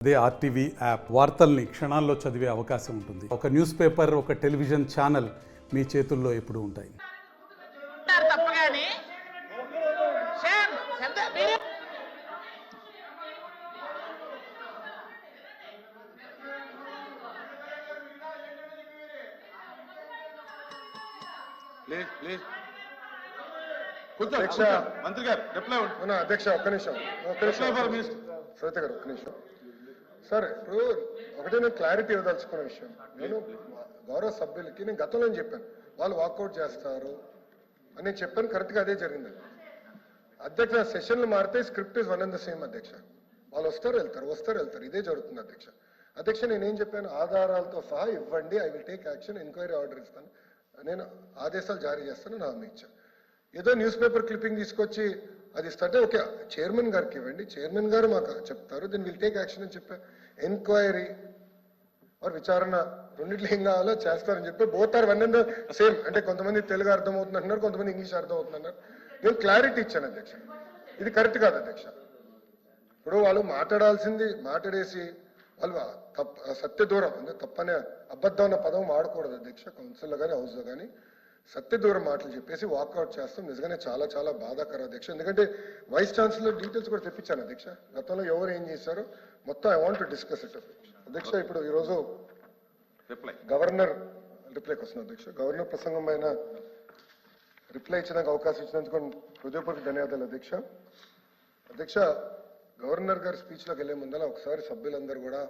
అదే RTV app వార్తల్ని క్షణాల్లో చదివే అవకాశం ఉంటుంది. ఒక న్యూస్ పేపర్, ఒక టెలివిజన్ ఛానల్ మీ చేతుల్లో ఎప్పుడూ ఉంటాయి. మంత్రి గారు రిప్లై అధ్యక్ష ఒక్క నిమిషం శ్వేత గారు ఒక్క నిమిషం సార్. ఇప్పుడు ఒకటే నేను క్లారిటీ ఇవ్వదలుచుకున్న విషయం, నేను గౌరవ సభ్యులకి నేను గతంలో చెప్పాను వాళ్ళు వాకౌట్ చేస్తారు అని నేను చెప్పాను. కరెక్ట్గా అదే జరిగింది అధ్యక్ష. సెషన్లు మారితే script is one and the same అధ్యక్ష. వాళ్ళు వస్తారు వెళ్తారు ఇదే జరుగుతుంది అధ్యక్ష. అధ్యక్ష నేనేం చెప్పాను, ఆధారాలతో సహా ఇవ్వండి, I will take action, enquiry order ఇస్తాను, నేను ఆదేశాలు జారీ చేస్తాను నా హామీ ఇచ్చాను. ఏదో న్యూస్ పేపర్ క్లిప్పింగ్ తీసుకొచ్చి అది ఇస్తే ఓకే చైర్మన్ గారికి ఇవ్వండి, చైర్మన్ గారు మాకు చెప్తారు, దీన్ని విల్ టేక్ యాక్షన్ అని చెప్పా. ఎంక్వైరీ ఆర్ విచారణ రెండిట్లో ఏం కావాలో చేస్తారని చెప్పి both are one and same. అంటే కొంతమంది తెలుగు అర్థమవుతుంది అంటున్నారు, కొంతమంది ఇంగ్లీష్ అర్థమవుతుంది అన్నారు. నేను క్లారిటీ ఇచ్చాను అధ్యక్ష, ఇది కరెక్ట్ కాదు అధ్యక్ష. ఇప్పుడు వాళ్ళు మాట్లాడాల్సింది మాట్లాడేసి వాళ్ళు సత్య దూరం అంటే తప్పనే అబద్ధం అన్న పదం వాడకూడదు అధ్యక్ష. కౌన్సిల్లో కానీ హౌస్లో కానీ సత్య దూరం మాటలు చెప్పేసి వాకౌట్ చేస్తాం. నిజంగానే చాలా చాలా బాధాకరం అధ్యక్ష. ఎందుకంటే వైస్ ఛాన్సలర్ డీటెయిల్స్ కూడా తెప్పించాను అధ్యక్ష. గతంలో ఎవరు ఏం చేశారో మొత్తం I want to discuss it అధ్యక్ష. ఇప్పుడు ఈరోజు గవర్నర్ రిప్లైకి వస్తుంది అధ్యక్ష. గవర్నర్ ప్రసంగం పైన రిప్లై ఇచ్చడానికి అవకాశం ఇచ్చినందుకు హృదయపూర్వక ధన్యవాదాలు అధ్యక్ష. అధ్యక్ష గవర్నర్ గారి స్పీచ్లోకి వెళ్లే ముందర ఒకసారి సభ్యులందరూ కూడా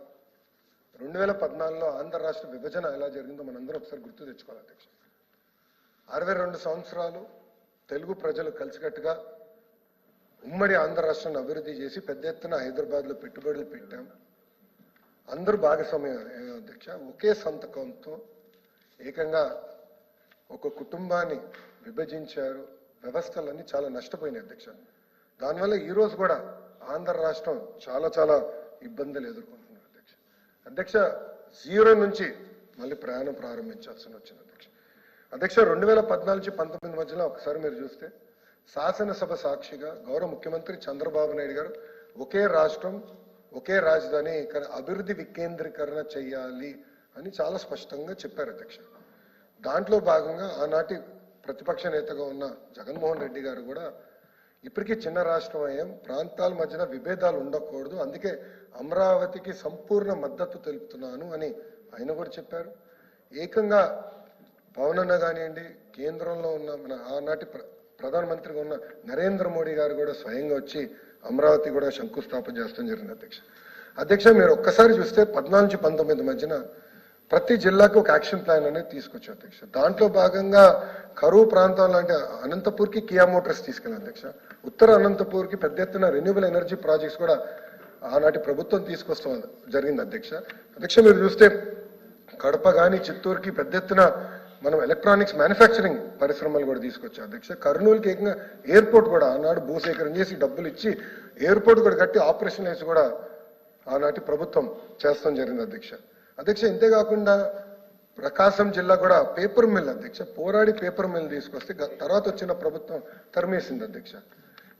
2014లో ఆంధ్ర రాష్ట్ర విభజన ఎలా జరిగిందో మనందరం ఒకసారి గుర్తు తెచ్చుకోవాలి అధ్యక్ష. 62 సంవత్సరాలు తెలుగు ప్రజలు కలిసికట్టుగా ఉమ్మడి ఆంధ్ర రాష్ట్రాన్ని అభివృద్ధి చేసి పెద్ద ఎత్తున హైదరాబాద్లో పెట్టుబడులు పెట్టాం. అందరూ భాగస్వామ్యం అధ్యక్ష. ఒకే సంతకంతో ఏకంగా ఒక కుటుంబాన్ని విభజించారు. వ్యవస్థలన్నీ చాలా నష్టపోయినాయి అధ్యక్ష. దానివల్ల ఈరోజు కూడా ఆంధ్ర రాష్ట్రం చాలా చాలా ఇబ్బందులు ఎదుర్కొంటున్నారు అధ్యక్ష. అధ్యక్ష జీరో నుంచి మళ్ళీ ప్రయాణం ప్రారంభించాల్సి వచ్చింది అధ్యక్ష. అధ్యక్ష 2014 నుంచి 19 మధ్యలో ఒకసారి మీరు చూస్తే శాసనసభ సాక్షిగా గౌరవ ముఖ్యమంత్రి చంద్రబాబు నాయుడు గారు ఒకే రాష్ట్రం ఒకే రాజధాని అభివృద్ధి వికేంద్రీకరణ చేయాలి అని చాలా స్పష్టంగా చెప్పారు అధ్యక్ష. దాంట్లో భాగంగా ఆనాటి ప్రతిపక్ష నేతగా ఉన్న జగన్మోహన్ రెడ్డి గారు కూడా ఇప్పటికీ చిన్న రాష్ట్రం అయ్యాం, ప్రాంతాల మధ్యన విభేదాలు ఉండకూడదు, అందుకే అమరావతికి సంపూర్ణ మద్దతు తెలుపుతున్నాను అని ఆయన కూడా చెప్పారు. ఏకంగా పవన్ అన్న కానివ్వండి, కేంద్రంలో ఉన్న మన ఆనాటి ప్రధానమంత్రిగా ఉన్న నరేంద్ర మోడీ గారు కూడా స్వయంగా వచ్చి అమరావతి కూడా శంకుస్థాపన చేస్తాం జరిగింది అధ్యక్ష. అధ్యక్ష మీరు ఒక్కసారి చూస్తే 14 నుంచి 19 మధ్యన ప్రతి జిల్లాకు ఒక యాక్షన్ ప్లాన్ అనేది తీసుకొచ్చాం అధ్యక్ష. దాంట్లో భాగంగా కరువు ప్రాంతాలు అంటే అనంతపూర్కి కియా మోటార్స్ తీసుకెళ్ళాం అధ్యక్ష. ఉత్తర అనంతపూర్కి పెద్ద ఎత్తున రెన్యూబుల్ ఎనర్జీ ప్రాజెక్ట్స్ కూడా ఆనాటి ప్రభుత్వం తీసుకొస్తాం జరిగింది అధ్యక్ష. అధ్యక్ష మీరు చూస్తే కడప కానీ చిత్తూరుకి పెద్ద ఎత్తున మనం ఎలక్ట్రానిక్స్ మ్యానుఫ్యాక్చరింగ్ పరిశ్రమలు కూడా తీసుకొచ్చాం అధ్యక్ష. కర్నూలుకి ఏకంగా ఎయిర్పోర్ట్ కూడా ఆనాడు భూసేకరణ చేసి డబ్బులు ఇచ్చి ఎయిర్పోర్ట్ కూడా కట్టి ఆపరేషన్ వేసి కూడా ఆనాటి ప్రభుత్వం చేస్తాం జరిగింది అధ్యక్ష. అధ్యక్ష ఇంతేకాకుండా ప్రకాశం జిల్లా కూడా పేపర్ మిల్ అధ్యక్ష, పోరాడి పేపర్ మిల్ తీసుకొస్తే తర్వాత వచ్చిన ప్రభుత్వం తరిమేసింది అధ్యక్ష.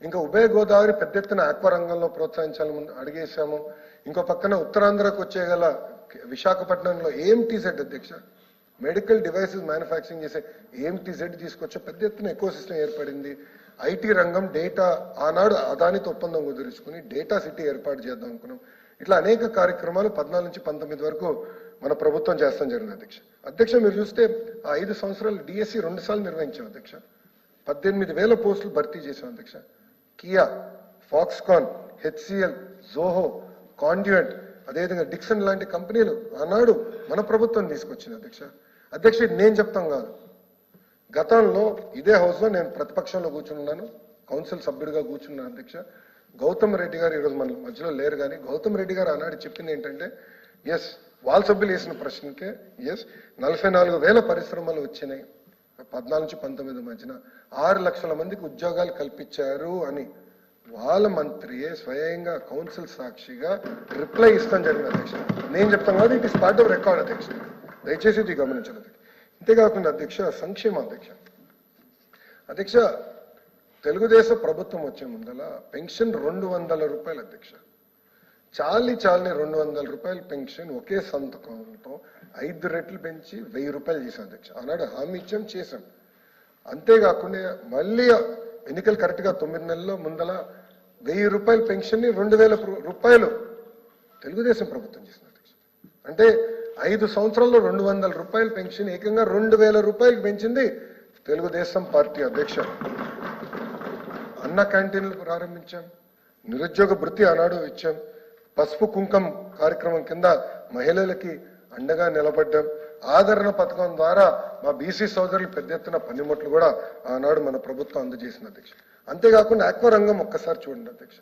ఇంకా ఉభయ గోదావరి పెద్ద ఎత్తున ఆక్వా రంగంలో ప్రోత్సహించాలని అడిగేశాము. ఇంకో పక్కన ఉత్తరాంధ్రకు వచ్చేగల విశాఖపట్నంలో ఏఎంటీజెడ్ అధ్యక్ష, మెడికల్ డివైసెస్ మ్యానుఫ్యాక్చరింగ్ చేసే ఏఎంటీజెడ్ తీసుకొచ్చే పెద్ద ఎత్తున ఎకో సిస్టమ్ ఏర్పడింది. ఐటీ రంగం డేటా ఆనాడు అదానితో ఒప్పందం కుదుర్చుకుని డేటా సిటీ ఏర్పాటు చేద్దాం అనుకున్నాం. ఇట్లా అనేక కార్యక్రమాలు 14 నుంచి 19 వరకు మన ప్రభుత్వం చేస్తాం జరిగింది అధ్యక్ష. అధ్యక్ష మీరు చూస్తే ఆ 5 సంవత్సరాలు డిఎస్సి 2 సార్లు నిర్వహించాం అధ్యక్ష. 18,000 పోస్టులు భర్తీ చేశాం అధ్యక్ష. కియా, ఫాక్స్కాన్, హెచ్సిఎల్, జోహో, కాండ్యూయెంట్, అదేవిధంగా డిక్సన్ లాంటి కంపెనీలు ఆనాడు మన ప్రభుత్వం తీసుకొచ్చింది అధ్యక్ష. అధ్యక్ష నేను చెప్తాం కాదు, గతంలో ఇదే హౌస్లో నేను ప్రతిపక్షంలో కూర్చున్నాను, కౌన్సిల్ సభ్యుడిగా కూర్చున్నాను అధ్యక్ష. గౌతమ్ రెడ్డి గారు ఈరోజు మన మధ్యలో లేరు, కానీ గౌతమ్ రెడ్డి గారు ఆనాడు చెప్పింది ఏంటంటే ఎస్ వాళ్ళ సభ్యులు వేసిన ప్రశ్నకే ఎస్ 44,000 పరిశ్రమలు వచ్చినాయి 14 నుంచి 19 మధ్యన 6 లక్షల మందికి ఉద్యోగాలు కల్పించారు అని వాళ్ళ మంత్రియే స్వయంగా కౌన్సిల్ సాక్షిగా రిప్లై ఇస్తాం జరిగింది అధ్యక్ష. నేను చెప్తాను కాదు, it is part of record అధ్యక్ష, దయచేసి ఇది గమనించాలి. ఇంతేకాకుండా అధ్యక్ష సంక్షేమ అధ్యక్ష తెలుగుదేశం ప్రభుత్వం వచ్చే ముందల పెన్షన్ 200 రూపాయలు అధ్యక్ష. చాలని 200 రూపాయల పెన్షన్ ఒకే సంతకంతో 5 రెట్లు పెంచి 1000 రూపాయలు చేశాం అధ్యక్ష. ఆనాడు హామీ ఇచ్చాం, చేశాం. అంతేకాకుండా మళ్ళీ ఎన్నికలు కరెక్ట్గా 9 నెలల్లో ముందల 1000 రూపాయల పెన్షన్ని 2000 రూపాయలు తెలుగుదేశం ప్రభుత్వం చేసింది అధ్యక్ష. అంటే 5 సంవత్సరాల్లో 200 రూపాయల పెన్షన్ ఏకంగా 2000 రూపాయలకు పెంచింది తెలుగుదేశం పార్టీ అధ్యక్ష. అన్న క్యాంటీన్లు ప్రారంభించాం, నిరుద్యోగ భృతి ఆనాడు ఇచ్చాం, పసుపు కుంకం కార్యక్రమం కింద మహిళలకి అండగా నిలబడ్డాం, ఆదరణ పథకం ద్వారా మా బీసీ సోదరులు పెద్ద ఎత్తున పనిముట్లు కూడా ఆనాడు మన ప్రభుత్వం అందజేసింది అధ్యక్ష. అంతేకాకుండా ఆక్వా రంగం ఒక్కసారి చూడండి అధ్యక్ష.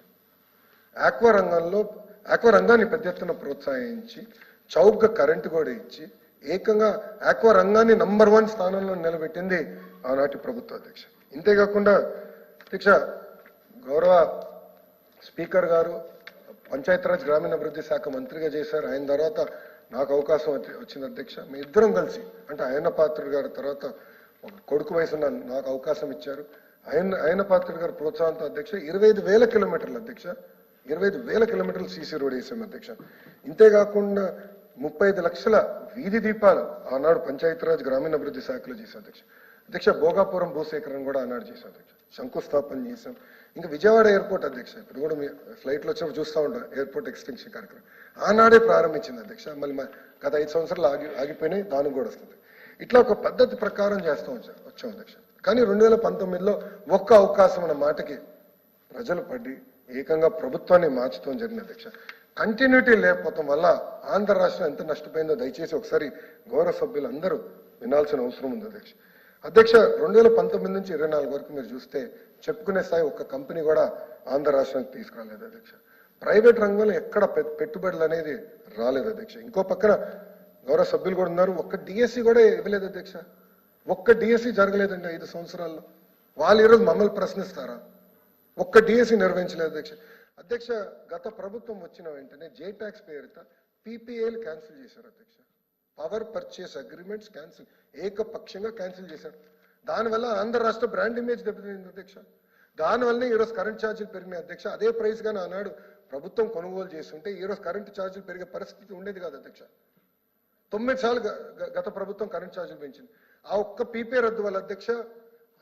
ఆక్వా రంగాన్ని పెద్ద ఎత్తున ప్రోత్సహించి చౌకగా కరెంటు కూడా ఇచ్చి ఏకంగా ఆక్వా రంగాన్ని నంబర్ 1 స్థానంలో నిలబెట్టింది ఆనాటి ప్రభుత్వం అధ్యక్ష. ఇంతేకాకుండా అధ్యక్ష గౌరవ స్పీకర్ గారు పంచాయతీరాజ్ గ్రామీణాభివృద్ధి శాఖ మంత్రిగా చేశారు. ఆయన తర్వాత నాకు అవకాశం వచ్చింది అధ్యక్ష. మీ ఇద్దరం కలిసి అంటే అయ్యన్న పాత్రుడు గారి తర్వాత ఒక కొడుకు వయసున్న నాకు అవకాశం ఇచ్చారు. అయ్యన్న పాత్రుడు గారి ప్రోత్సాహంతో అధ్యక్ష 25,000 కిలోమీటర్లు అధ్యక్ష, 25,000 కిలోమీటర్లు సీసీ రోడ్ వేసాం అధ్యక్ష. ఇంతేకాకుండా 35 లక్షల వీధి దీపాలు ఆనాడు పంచాయతీరాజ్ గ్రామీణాభివృద్ధి శాఖలో చేశాం అధ్యక్ష. అధ్యక్ష భోగాపురం భూసేకరణ కూడా ఆనాడు చేశాం అధ్యక్ష, శంకుస్థాపన చేశాం. ఇంకా విజయవాడ ఎయిర్పోర్ట్ అధ్యక్ష, ఇప్పుడు కూడా మీ ఫ్లైట్లో వచ్చినప్పుడు చూస్తూ ఉంటాం ఎయిర్పోర్ట్ ఎక్స్టెన్షన్ కార్యక్రమం ఆనాడే ప్రారంభించింది అధ్యక్ష. మళ్ళీ గత 5 సంవత్సరాలు ఆగిపోయినాయి, దానికి కూడా వస్తుంది. ఇట్లా ఒక పద్ధతి ప్రకారం చేస్తూ వచ్చాం అధ్యక్ష. కానీ 2019లో ఒక్క అవకాశం అన్న మాటకి ప్రజలు పడి ఏకంగా ప్రభుత్వాన్ని మార్చడం జరిగింది అధ్యక్ష. కంటిన్యూటీ లేకపోవడం వల్ల ఆంధ్ర రాష్ట్రం ఎంత నష్టపోయిందో దయచేసి ఒకసారి గౌరవ సభ్యులు అందరూ వినాల్సిన అవసరం ఉంది అధ్యక్ష. అధ్యక్ష 2019 నుంచి 24 వరకు మీరు చూస్తే చెప్పుకునే స్థాయి ఒక్క కంపెనీ కూడా ఆంధ్ర రాష్ట్రానికి తీసుకురాలేదు అధ్యక్ష. ప్రైవేట్ రంగంలో ఎక్కడ పెట్టుబడులు అనేది రాలేదు అధ్యక్ష. ఇంకో పక్కన గౌరవ సభ్యులు కూడా ఉన్నారు, ఒక్క డిఎస్సి కూడా ఇవ్వలేదు అధ్యక్ష. ఒక్క డిఎస్సి జరగలేదండి 5 సంవత్సరాల్లో. వాళ్ళు ఈరోజు మమ్మల్ని ప్రశ్నిస్తారా? ఒక్క డిఎస్సి నిర్వహించలేదు అధ్యక్ష. అధ్యక్ష గత ప్రభుత్వం వచ్చిన వెంటనే జే ట్యాక్స్ పేరుతో పీపీఏలు క్యాన్సిల్ చేశారు అధ్యక్ష. పవర్ పర్చేస్ అగ్రిమెంట్స్ క్యాన్సిల్, ఏకపక్షంగా క్యాన్సిల్ చేశారు. దానివల్ల ఆంధ్ర రాష్ట్ర బ్రాండ్ ఇమేజ్ దెబ్బతింది అధ్యక్ష. దానివల్లనే ఈరోజు కరెంట్ ఛార్జీలు పెరిగినాయి అధ్యక్ష. అదే ప్రైస్ గానే ఆనాడు ప్రభుత్వం కొనుగోలు చేస్తుంటే ఈరోజు కరెంటు ఛార్జీలు పెరిగే పరిస్థితి ఉండేది కాదు అధ్యక్ష. 9 సార్లు గత ప్రభుత్వం కరెంట్ ఛార్జీలు పెంచింది. ఆ ఒక్క పీపీఏ రద్దు వల్ల అధ్యక్ష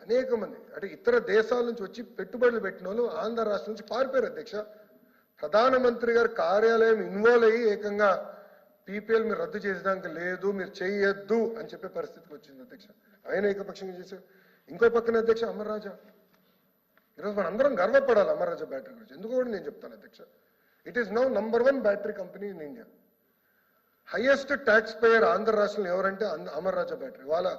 అనేక మంది అంటే ఇతర దేశాల నుంచి వచ్చి పెట్టుబడులు పెట్టిన వాళ్ళు ఆంధ్ర రాష్ట్రం నుంచి పారిపోయారు అధ్యక్ష. ప్రధానమంత్రి గారి కార్యాలయం ఇన్వాల్వ్ అయ్యి ఏకంగా పీపీఎల్ మీరు రద్దు చేసడానికి లేదు, మీరు చేయొద్దు అని చెప్పే పరిస్థితికి వచ్చింది అధ్యక్ష. ఆయన ఏకపక్షంగా చేశారు. ఇంకో పక్కన అధ్యక్ష అమర్ రాజా, ఈరోజు మనం అందరం గర్వపడాలి అమర్ రాజా బ్యాటరీ గురించి. ఎందుకు కూడా నేను చెప్తాను అధ్యక్ష, it is now number 1 battery company in India. Highest tax payer Andhra రాష్ట్రంలో ఎవరంటే అమర్ రాజా బ్యాటరీ. వాళ్ళ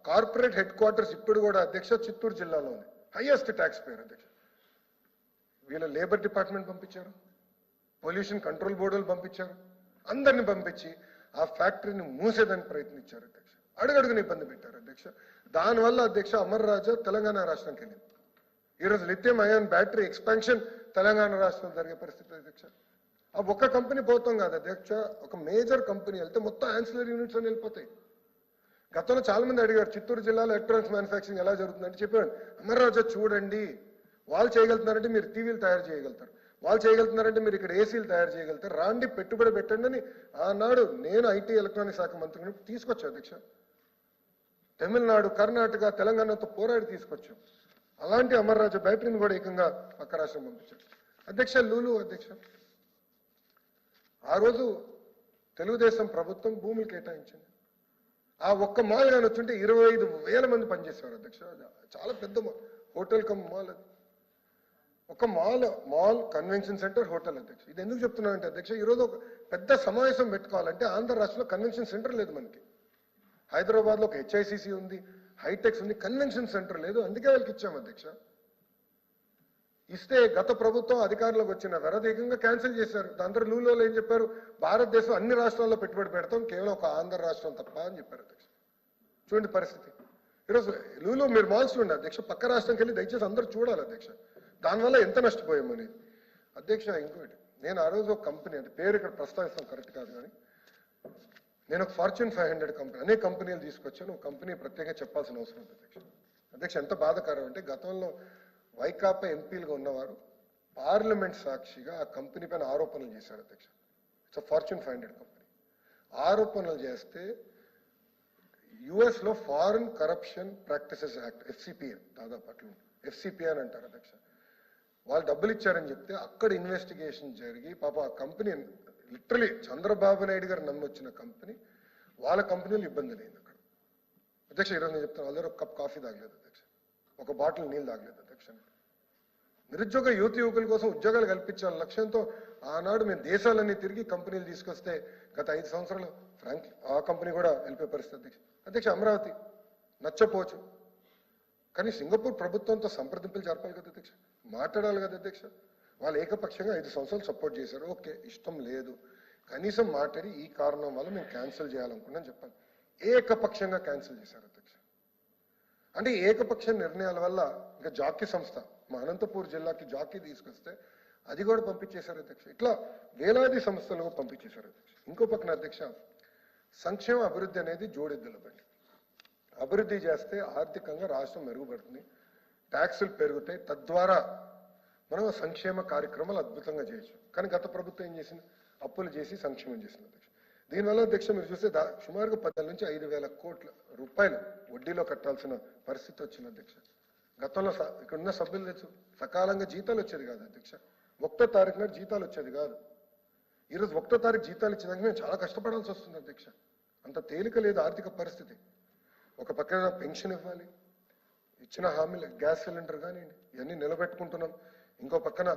కార్పొరేట్ హెడ్ క్వార్టర్స్ ఇప్పుడు కూడా అధ్యక్ష చిత్తూరు జిల్లాలో ఉంది. హైయెస్ట్ ట్యాక్స్ పేయర్ అధ్యక్ష. వీళ్ళ లేబర్ డిపార్ట్మెంట్ పంపించారు, పొల్యూషన్ కంట్రోల్ బోర్డులు పంపించారు, అందరిని పంపించి ఆ ఫ్యాక్టరీని మూసేదానికి ప్రయత్నించారు అధ్యక్ష. అడుగడుగుని ఇబ్బంది పెట్టారు అధ్యక్ష. దానివల్ల అధ్యక్ష అమర్ రాజా తెలంగాణ రాష్ట్రానికి వెళ్ళింది. ఈరోజు lithium ion battery expansion Telangana రాష్ట్రంలో జరిగే పరిస్థితి అధ్యక్ష. ఆ ఒక్క కంపెనీ పోతాం కాదు అధ్యక్ష, ఒక మేజర్ కంపెనీ వెళ్తే మొత్తం యాన్సిలరీ యూనిట్స్ అని వెళ్ళిపోతాయి. గతంలో చాలా మంది అడిగారు చిత్తూరు జిల్లాలో ఎలక్ట్రానిక్స్ మ్యానుఫ్యాక్చరింగ్ ఎలా జరుగుతుందంటే చెప్పాడు, అమర్ రాజా చూడండి, వాళ్ళు చేయగలుగుతున్నారంటే మీరు టీవీలు తయారు చేయగలుగుతారు, వాళ్ళు చేయగలుగుతున్నారంటే మీరు ఇక్కడ ఏసీలు తయారు చేయగలుగుతారు, రాండి పెట్టుబడి పెట్టండి అని ఆనాడు నేను ఐటీ ఎలక్ట్రానిక్ శాఖ మంత్రిని తీసుకొచ్చా అధ్యక్ష. తమిళనాడు, కర్ణాటక, తెలంగాణతో పోరాడి తీసుకొచ్చాం. అలాంటి అమర్ రాజా బ్యాటరీని కూడా ఏకంగా పక్క రాష్ట్రం పంపించారు అధ్యక్ష. లూలు అధ్యక్ష, ఆ రోజు తెలుగుదేశం ప్రభుత్వం భూములు కేటాయించింది. ఆ ఒక్క మాల్ కానీ వచ్చుంటే 25,000 మంది పనిచేసేవారు అధ్యక్ష. చాలా పెద్ద హోటల్ కమ్ మాల్ అది. ఒక మాల్ కన్వెన్షన్ సెంటర్ హోటల్ అధ్యక్ష. ఇది ఎందుకు చెప్తున్నానంటే అధ్యక్ష, ఈరోజు ఒక పెద్ద సమావేశం పెట్టుకోవాలంటే ఆంధ్ర రాష్ట్రంలో కన్వెన్షన్ సెంటర్ లేదు మనకి. హైదరాబాద్లో ఒక హెచ్ఐసిసి ఉంది, హైటెక్స్ ఉంది, కన్వెన్షన్ సెంటర్ లేదు. అందుకే వాళ్ళకి ఇచ్చాం అధ్యక్ష. ఇస్తే గత ప్రభుత్వం అధికారంలోకి వచ్చిన వెరదీకంగా క్యాన్సిల్ చేశారు. అందరూ లూలో ఏం చెప్పారు, భారతదేశం అన్ని రాష్ట్రాల్లో పెట్టుబడి పెడతాం, కేవలం ఒక ఆంధ్ర రాష్ట్రం తప్ప అని చెప్పారు అధ్యక్ష. చూడండి పరిస్థితి. ఈరోజు లూలో మీరు మాల్స్ చూడండి అధ్యక్ష, పక్క రాష్ట్రంకి వెళ్ళి దయచేసి అందరూ చూడాలి అధ్యక్ష. దానివల్ల ఎంత నష్టపోయామనేది అధ్యక్ష. ఇంకోటి, నేను ఆ రోజు ఒక కంపెనీ, అంటే పేరు ఇక్కడ ప్రస్తావిస్తాం కరెక్ట్ కాదు కానీ, నేను ఒక ఫార్చ్యూన్ 500 కంపెనీ, అనేక కంపెనీలు తీసుకొచ్చాను. ఒక కంపెనీ ప్రత్యేకంగా చెప్పాల్సిన అవసరం ఉంది అధ్యక్ష. అధ్యక్ష ఎంత బాధాకరం అంటే, గతంలో వైకాపా ఎంపీలుగా ఉన్నవారు పార్లమెంట్ సాక్షిగా ఆ కంపెనీ పైన ఆరోపణలు చేశారు అధ్యక్ష. It's fortune 500 company. ఆరోపణలు చేస్తే యుఎస్లో foreign corruption practices act FCPA దాదాపు అట్లా FCPA అని అంటారు అధ్యక్ష. వాళ్ళు డబ్బులు ఇచ్చారని చెప్తే అక్కడ ఇన్వెస్టిగేషన్ జరిగి పాప ఆ కంపెనీ లిటరలీ చంద్రబాబు నాయుడు గారు నమ్మొచ్చిన కంపెనీ వాళ్ళ కంపెనీలు ఇబ్బంది లేదు అక్కడ అధ్యక్ష. ఈరోజు నేను చెప్తాను, వాళ్ళ ఒక కప్ కాఫీ తాగలేదు అధ్యక్ష, ఒక బాటిల్ నీళ్ళు తాగలేదు అధ్యక్ష. నిరుద్యోగ యువకుల కోసం ఉద్యోగాలు కల్పించాల లక్ష్యంతో ఆనాడు మేము దేశాలన్నీ తిరిగి కంపెనీలు తీసుకొస్తే గత 5 సంవత్సరాలు ఫ్రాంక్ ఆ కంపెనీ కూడా వెళ్ళిపోయే పరిస్థితి అధ్యక్ష. అధ్యక్ష అమరావతి నచ్చపోవచ్చు, కానీ సింగపూర్ ప్రభుత్వంతో సంప్రదింపులు జరపాలి కదా అధ్యక్ష, మాట్లాడాలి కదా అధ్యక్ష. వాళ్ళు ఏకపక్షంగా 5 సంవత్సరాలు సపోర్ట్ చేశారు, ఓకే ఇష్టం లేదు, కనీసం మాట్లాడి ఈ కారణం వల్ల మేము క్యాన్సిల్ చేయాలనుకున్నాను చెప్పాను. ఏకపక్షంగా క్యాన్సిల్ చేశారు అధ్యక్ష. అంటే ఏకపక్ష నిర్ణయాల వల్ల ఇంకా జాకీ సంస్థ మా అనంతపూర్ జిల్లాకి జాకీ తీసుకొస్తే అది కూడా పంపించేశారు అధ్యక్ష. ఇట్లా వేలాది సంస్థలు పంపించేశారు అధ్యక్ష. ఇంకో పక్కన అధ్యక్ష సంక్షేమ అభివృద్ధి అనేది జోడెద్దుల బండి. అభివృద్ధి చేస్తే ఆర్థికంగా రాష్ట్రం మెరుగుపడుతుంది, ట్యాక్సులు పెరుగుతాయి, తద్వారా మనం సంక్షేమ కార్యక్రమాలు అద్భుతంగా చేయొచ్చు. కానీ గత ప్రభుత్వం ఏం చేసింది, అప్పులు చేసి సంక్షేమం చేసింది అధ్యక్ష. దీనివల్ల అధ్యక్ష మీరు చూస్తే సుమారుగా 10,000 నుంచి 5,000 కోట్ల రూపాయలు వడ్డీలో కట్టాల్సిన పరిస్థితి వచ్చింది అధ్యక్ష. గతంలో ఇక్కడ ఉన్న సభ్యులు తెచ్చు సకాలంగా జీతాలు వచ్చేది కాదు అధ్యక్ష. 1వ తారీఖు నాడు జీతాలు వచ్చేది కాదు. ఈరోజు 1వ తారీఖు జీతాలు ఇచ్చేదానికి మేము చాలా కష్టపడాల్సి వస్తుంది అధ్యక్ష. అంత తేలిక లేదు ఆర్థిక పరిస్థితి. ఒక పక్కన పెన్షన్ ఇవ్వాలి, ఇచ్చిన హామీలు గ్యాస్ సిలిండర్ కానివ్వండి ఇవన్నీ నిలబెట్టుకుంటున్నాం. ఇంకో పక్కన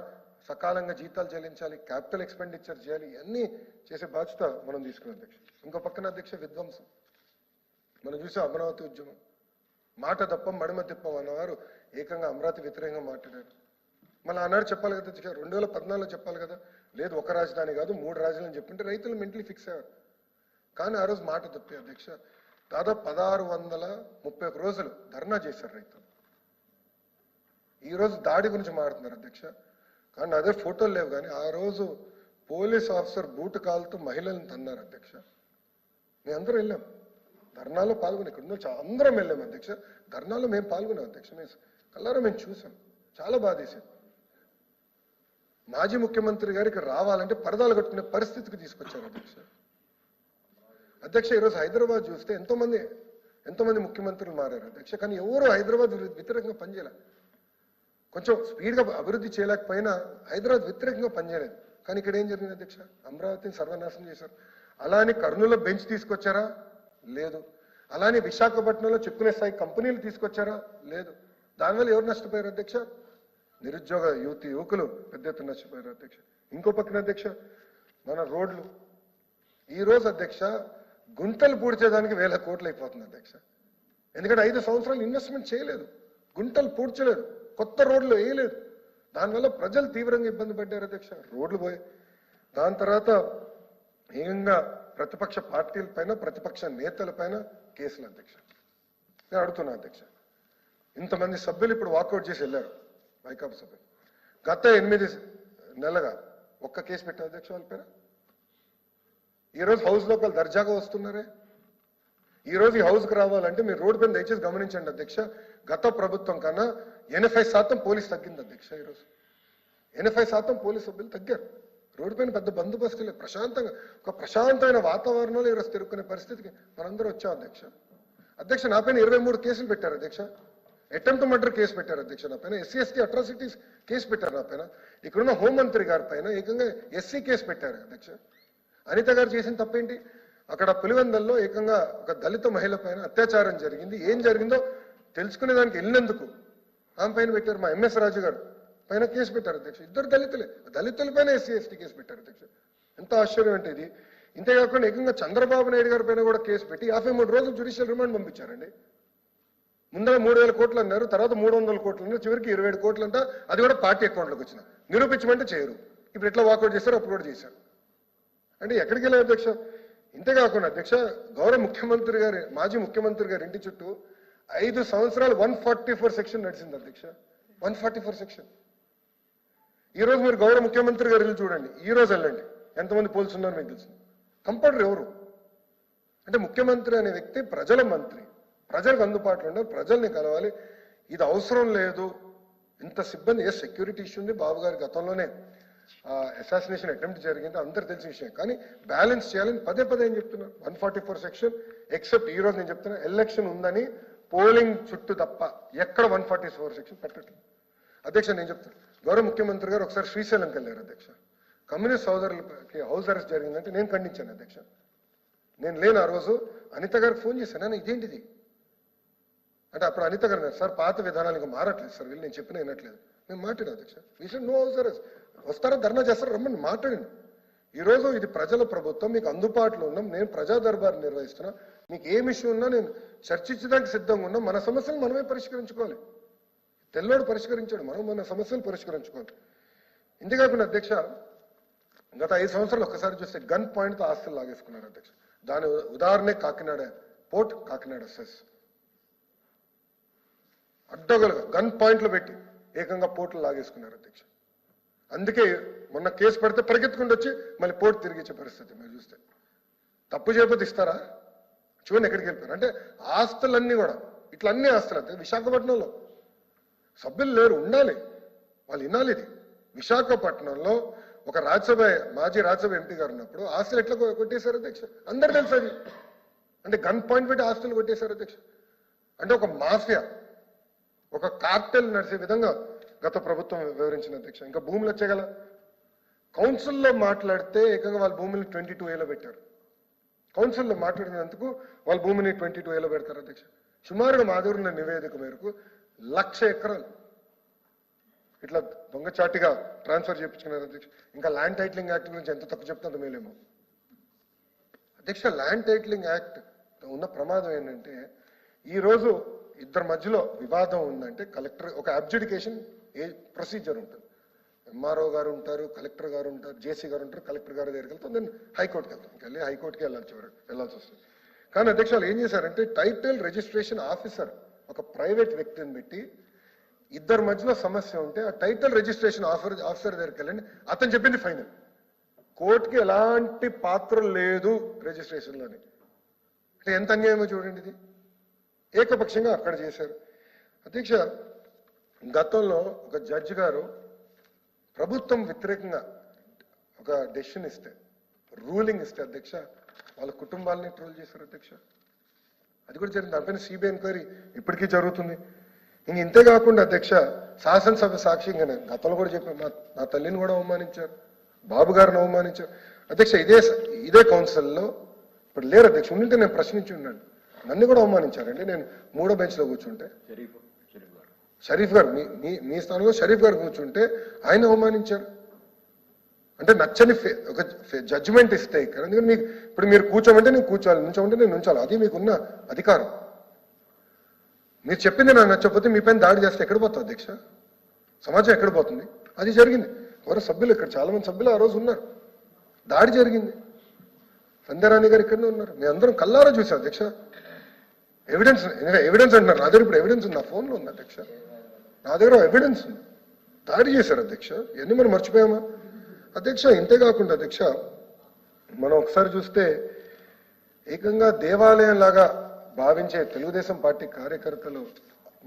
సకాలంగా జీతాలు చెల్లించాలి, క్యాపిటల్ ఎక్స్పెండిచర్ చేయాలి, ఇవన్నీ చేసే బాధ్యత మనం తీసుకున్నాం అధ్యక్ష. ఇంకో పక్కన అధ్యక్ష విధ్వంసం మనం చూసాం. అమరావతి ఉద్యమం మాట తప్పం మడిమ తిప్పం అన్నవారు ఏకంగా అమరావతి వ్యతిరేకంగా మాట్లాడారు. మళ్ళీ ఆనాడు చెప్పాలి కదా అధ్యక్ష, 2014లో చెప్పాలి కదా, లేదు ఒక రాజధాని కాదు 3 రాజధానులు చెప్పింటే రైతులు మెంటలీ ఫిక్స్ అయ్యారు. కానీ ఆ రోజు మాట తప్పే అధ్యక్ష. దాదాపు 1631 రోజులు ధర్నా చేశారు రైతులు. ఈ రోజు దాడి గురించి మాట్లాడుతున్నారు అధ్యక్ష. కానీ అదే ఫోటోలు లేవు, కానీ ఆ రోజు పోలీస్ ఆఫీసర్ బూటు కాలుతూ మహిళలను తన్నారు అధ్యక్ష. మేము అందరం వెళ్ళాం ధర్నాలో పాల్గొని, ఇక్కడ అందరం వెళ్ళాం అధ్యక్ష. ధర్నాలో మేము పాల్గొన్నాం అధ్యక్ష. కల్లారా మేము చూసాం, చాలా బాధేసింది. మాజీ ముఖ్యమంత్రి గారికి రావాలంటే పరదాలు కట్టుకునే పరిస్థితికి తీసుకొచ్చారు అధ్యక్ష. అధ్యక్ష ఈరోజు హైదరాబాద్ చూస్తే ఎంతోమంది ముఖ్యమంత్రులు మారారు అధ్యక్ష, కానీ ఎవరు హైదరాబాద్ వ్యతిరేకంగా పనిచేయాలి. కొంచెం స్పీడ్గా అభివృద్ధి చేయలేకపోయినా హైదరాబాద్ వ్యతిరేకంగా పనిచేయలేదు. కానీ ఇక్కడ ఏం జరిగింది అధ్యక్ష, అమరావతిని సర్వనాశనం చేశారు. అలానే కర్నూలులో బెంచ్ తీసుకొచ్చారా? లేదు. అలానే విశాఖపట్నంలో చెప్పుకునే స్థాయి కంపెనీలు తీసుకొచ్చారా? లేదు. దానివల్ల ఎవరు నష్టపోయారు అధ్యక్ష? నిరుద్యోగ యువకులు పెద్ద ఎత్తున నష్టపోయారు అధ్యక్ష. ఇంకో పక్కన అధ్యక్ష మన రోడ్లు ఈ రోజు అధ్యక్ష గుంటలు పూడ్చేదానికి 1000 కోట్లు అయిపోతుంది అధ్యక్ష. ఎందుకంటే 5 సంవత్సరాలు ఇన్వెస్ట్మెంట్ చేయలేదు, గుంటలు పూడ్చలేదు, కొత్త రోడ్లు వేయలేదు. దానివల్ల ప్రజలు తీవ్రంగా ఇబ్బంది పడ్డారు అధ్యక్ష. రోడ్లు పోయి దాని తర్వాత ఏకంగా ప్రతిపక్ష పార్టీల పైన ప్రతిపక్ష నేతల పైన కేసులు అధ్యక్ష. నేను అడుగుతున్నా అధ్యక్ష, ఇంతమంది సభ్యులు ఇప్పుడు వాకౌట్ చేసి వెళ్ళారు వైకాపా సభ్యులు. గత 8 నెలలుగా ఒక్క కేసు పెట్టారు అధ్యక్ష వాళ్ళ పైన. ఈరోజు హౌస్లోకి వాళ్ళు దర్జాగా వస్తున్నారే. ఈరోజు ఈ హౌస్కి రావాలంటే మీరు రోడ్డు పైన దయచేసి గమనించండి అధ్యక్ష. గత ప్రభుత్వం కన్నా 80% పోలీసు తగ్గింది అధ్యక్ష. ఈరోజు 80% పోలీసు సభ్యులు తగ్గారు. రోడ్డు పైన పెద్ద బందోబస్తు లేదు, ప్రశాంతంగా ఒక ప్రశాంతమైన వాతావరణంలో ఈరోజు తిరుక్కునే పరిస్థితికి మనందరూ వచ్చాం అధ్యక్ష. అధ్యక్ష నా పైన 23 కేసులు పెట్టారు అధ్యక్ష. అటెంప్ట్ మర్డర్ కేసు పెట్టారు అధ్యక్ష నా పైన. SC/ST అట్రాసిటీస్ కేసు పెట్టారు నా పైన. ఇక్కడున్న హోంమంత్రి గారి పైన ఏకంగా SC కేసు పెట్టారు అధ్యక్ష. అనిత గారు చేసిన తప్పేంటి? అక్కడ పులివెందల్లో ఏకంగా ఒక దళిత మహిళ పైన అత్యాచారం జరిగింది. ఏం జరిగిందో తెలుసుకునే దానికి వెళ్ళినందుకు ఆమె పైన పెట్టారు. మా MS రాజు గారు పైన కేసు పెట్టారు అధ్యక్ష. ఇద్దరు దళితుల పైన SC/ST కేసు పెట్టారు అధ్యక్ష. ఎంత ఆశ్చర్యం అంటే ఇది. ఇంతేకాకుండా ఏకంగా చంద్రబాబు నాయుడు గారి పైన కూడా కేసు పెట్టి 53 రోజులు జ్యుడిషియల్ రిమాండ్ పంపించారండి. ముందర 3000 కోట్లు అన్నారు, తర్వాత 300 కోట్లు అన్నారు, చివరికి 27 కోట్లు అంట. అది కూడా పార్టీ అకౌంట్లోకి వచ్చిన నిరూపించమంటే చేయరు. ఇప్పుడు ఎట్లా వాకౌట్ చేశారు, అప్పుడు కూడా చేశారు. అంటే ఎక్కడికి వెళ్ళారు అధ్యక్ష? ఇంతేకాకుండా అధ్యక్ష గౌరవ ముఖ్యమంత్రి గారి మాజీ ముఖ్యమంత్రి గారి ఇంటి చుట్టూ 5 సంవత్సరాలు 144 సెక్షన్ నడిచింది అధ్యక్ష. 144 సెక్షన్. ఈ రోజు మీరు గౌరవ ముఖ్యమంత్రి గారు వెళ్ళి చూడండి, ఈ రోజు వెళ్ళండి, ఎంతమంది పోలీసులు ఉన్నారు మీకు తెలుసు. కంపౌండర్ ఎవరు అంటే ముఖ్యమంత్రి అనే వ్యక్తి ప్రజల మంత్రి, ప్రజలకు అందుబాటులో ఉండాలి, ప్రజల్ని కలవాలి. ఇది అవసరం లేదు, ఇంత సిబ్బంది సెక్యూరిటీ ఇష్యూ ఉంది, బాబు గారి గతంలోనే అసాసినేషన్ అటెంప్ట్ జరిగింది, అందరు తెలిసిన విషయం. కానీ బ్యాలెన్స్ చేయాలని పదే పదే ఏం చెప్తున్నారు, 144 సెక్షన్ ఎక్సెప్ట్ ఈ రోజు నేను చెప్తున్నా ఎలక్షన్ ఉందని పోలింగ్ చుట్టూ తప్ప ఎక్కడ 144 సెక్షన్ పెట్టట్లేదు. అధ్యక్ష నేను చెప్తాను, గౌరవ ముఖ్యమంత్రి గారు ఒకసారి శ్రీశైలంకి వెళ్ళారు అధ్యక్ష. కమ్యూనిస్ట్ సోదరులకి హౌస్ అరెస్ట్ జరిగిందంటే నేను ఖండించాను అధ్యక్ష. నేను లేను ఆ రోజు, అనిత గారికి ఫోన్ చేశాను, ఇదేంటిది అంటే అప్పుడు అనిత గారు సార్ పాత విధానాలు ఇంకా మారట్లేదు సార్, వీళ్ళు నేను చెప్పిన వినట్లేదు. నేను మాట్లాడాను అధ్యక్ష, వీసాడు నో హౌస్ అరెస్ట్, వస్తారా ధర్నా చేస్తారా రమ్మని మాట్లాడండి. ఈరోజు ఇది ప్రజల ప్రభుత్వం, మీకు అందుబాటులో ఉన్నాం, నేను ప్రజా దర్బార్ నిర్వహిస్తున్నా, మీకు ఏం ఇష్యూ ఉన్నా నేను చర్చించడానికి సిద్ధంగా ఉన్నాం. మన సమస్యలు మనమే పరిష్కరించుకోవాలి, తెల్లోడు పరిష్కరించాడు, మనం మన సమస్యలు పరిష్కరించుకోవాలి. ఇంతేకాకుండా అధ్యక్ష గత 5 సంవత్సరాలు ఒక్కసారి చూస్తే గన్ పాయింట్తో ఆస్తులు లాగేసుకున్నారు అధ్యక్ష. దాని ఉదాహరణే కాకినాడ పోర్ట్, కాకినాడ సెస్ అడ్డగలుగా గన్ పాయింట్లు పెట్టి ఏకంగా పోర్టులు లాగేసుకున్నారు అధ్యక్ష. అందుకే మొన్న కేసు పెడితే పరిగెత్తుకుంటూ వచ్చి మళ్ళీ పోర్టు తిరిగిచ్చే పరిస్థితి. మీరు చూస్తే తప్పు చేయకపోతే ఇస్తారా, చూడండి ఎక్కడికి వెళ్ళిపోయారు. అంటే ఆస్తులన్నీ కూడా ఇట్లా అన్ని ఆస్తులు అంటే విశాఖపట్నంలో సభ్యులు లేరు, ఉండాలి, వాళ్ళు వినాలి. ఇది విశాఖపట్నంలో ఒక రాజ్యసభ మాజీ రాజ్యసభ ఎంపీ గారు ఉన్నప్పుడు ఆస్తులు ఎట్లా కొట్టేశారు అధ్యక్ష, అందరు తెలుసు అది. అంటే గన్ పాయింట్ పెట్టి ఆస్తులు కొట్టేశారు అధ్యక్ష. అంటే ఒక మాఫియా, ఒక కార్టెల్ నడిచే విధంగా గత ప్రభుత్వం వివరించిన అధ్యక్ష. ఇంకా భూములు వచ్చేగల కౌన్సిల్లో మాట్లాడితే ఏకంగా వాళ్ళ భూమిని 22A పెట్టారు. కౌన్సిల్లో మాట్లాడినందుకు వాళ్ళ భూమిని 22A పెడతారు అధ్యక్ష. సుమారుగా మా దగ్గర ఉన్న నివేదిక మేరకు 1,00,000 ఎకరాలు ఇట్లా దొంగచాటిగా ట్రాన్స్ఫర్ చేయించుకున్నారు అధ్యక్ష. ఇంకా ల్యాండ్ టైటిలింగ్ యాక్ట్ గురించి ఎంత తక్కువ చెప్తే అంత మేలేమో అధ్యక్ష. ల్యాండ్ టైటిలింగ్ యాక్ట్ ఉన్న ప్రమాదం ఏంటంటే ఈరోజు ఇద్దరి మధ్యలో వివాదం ఉందంటే కలెక్టర్ ఒక అబ్జుడికేషన్ ప్రొసీజర్ ఉంటుంది. ఎంఆర్ఓ గారు ఉంటారు, కలెక్టర్ గారు ఉంటారు, జేసీ గారు ఉంటారు, కలెక్టర్ గారి దగ్గరికి వెళ్తాం, దెన్ హైకోర్టుకి వెళ్తాం, వెళ్ళి హైకోర్టుకి వెళ్ళాల్సి వస్తుంది. కానీ అధ్యక్షులు ఏం చేశారంటే టైటిల్ రిజిస్ట్రేషన్ ఆఫీసర్ ఒక ప్రైవేట్ వ్యక్తిని పెట్టి ఇద్దరి మధ్యలో సమస్య ఉంటే ఆ టైటిల్ రిజిస్ట్రేషన్ ఆఫీసర్ దగ్గరికి వెళ్ళండి, అతను చెప్పింది ఫైనల్. కోర్టుకి ఎలాంటి పాత్ర లేదు రిజిస్ట్రేషన్లోని. అంటే ఎంత అన్యాయమో చూడండి. ఇది ఏకపక్షంగా అక్కడ చేశారు అధ్యక్ష. గతంలో ఒక జడ్జి గారు ప్రభుత్వం వ్యతిరేకంగా ఒక డెసిషన్ ఇస్తే, రూలింగ్ ఇస్తే అధ్యక్ష, వాళ్ళ కుటుంబాలని ట్రోల్ చేశారు అధ్యక్ష. అది కూడా జరిగింది. దానిపైన సిబిఐ ఎంక్వైరీ ఇప్పటికీ జరుగుతుంది. ఇంతే కాకుండా అధ్యక్ష శాసనసభ సాక్షిగా గతంలో కూడా చెప్పాను, నా తల్లిని కూడా అవమానించారు, బాబు గారిని అవమానించారు అధ్యక్ష. ఇదే కౌన్సిల్లో ఇప్పుడు లేరు అధ్యక్ష, ఉండింటే నేను ప్రశ్నించి ఉన్నాను, నన్ను కూడా అవమానించారండి. నేను 3వ బెంచ్లో కూర్చుంటే షరీఫ్ గారు మీ స్థానంలో షరీఫ్ గారు కూర్చుంటే ఆయన అవమానించారు. అంటే నచ్చని ఒక జడ్జిమెంట్ ఇస్తే ఇక్కడ, ఎందుకంటే మీకు ఇప్పుడు మీరు కూర్చోమంటే నేను కూర్చోవాలి, నుంచోమంటే నేను నుంచాలి, అది మీకున్న అధికారం. మీరు చెప్పింది నాకు నచ్చకపోతే మీ పైన దాడి చేస్తే ఎక్కడ పోతుంది అధ్యక్ష, సమాజం ఎక్కడ పోతుంది? అది జరిగింది. ఎవరో సభ్యులు ఇక్కడ చాలా మంది సభ్యులు ఆ రోజు ఉన్నారు, దాడి జరిగింది. సంధ్యారాణి గారు ఇక్కడనే ఉన్నారు, మేము అందరం కల్లారా చూసాం అధ్యక్ష. ఎవిడెన్స్ అంటున్నారు, నా దగ్గర ఇప్పుడు ఎవిడెన్స్ ఉంది, నా ఫోన్లో ఉంది అధ్యక్ష, నా దగ్గర ఎవిడెన్స్ ఉంది. దాడి చేశారు అధ్యక్ష, ఇవన్నీ మనం మర్చిపోయామా అధ్యక్ష? ఇంతేకాకుండా అధ్యక్ష మనం ఒకసారి చూస్తే ఏకంగా దేవాలయం లాగా భావించే తెలుగుదేశం పార్టీ కార్యకర్తలు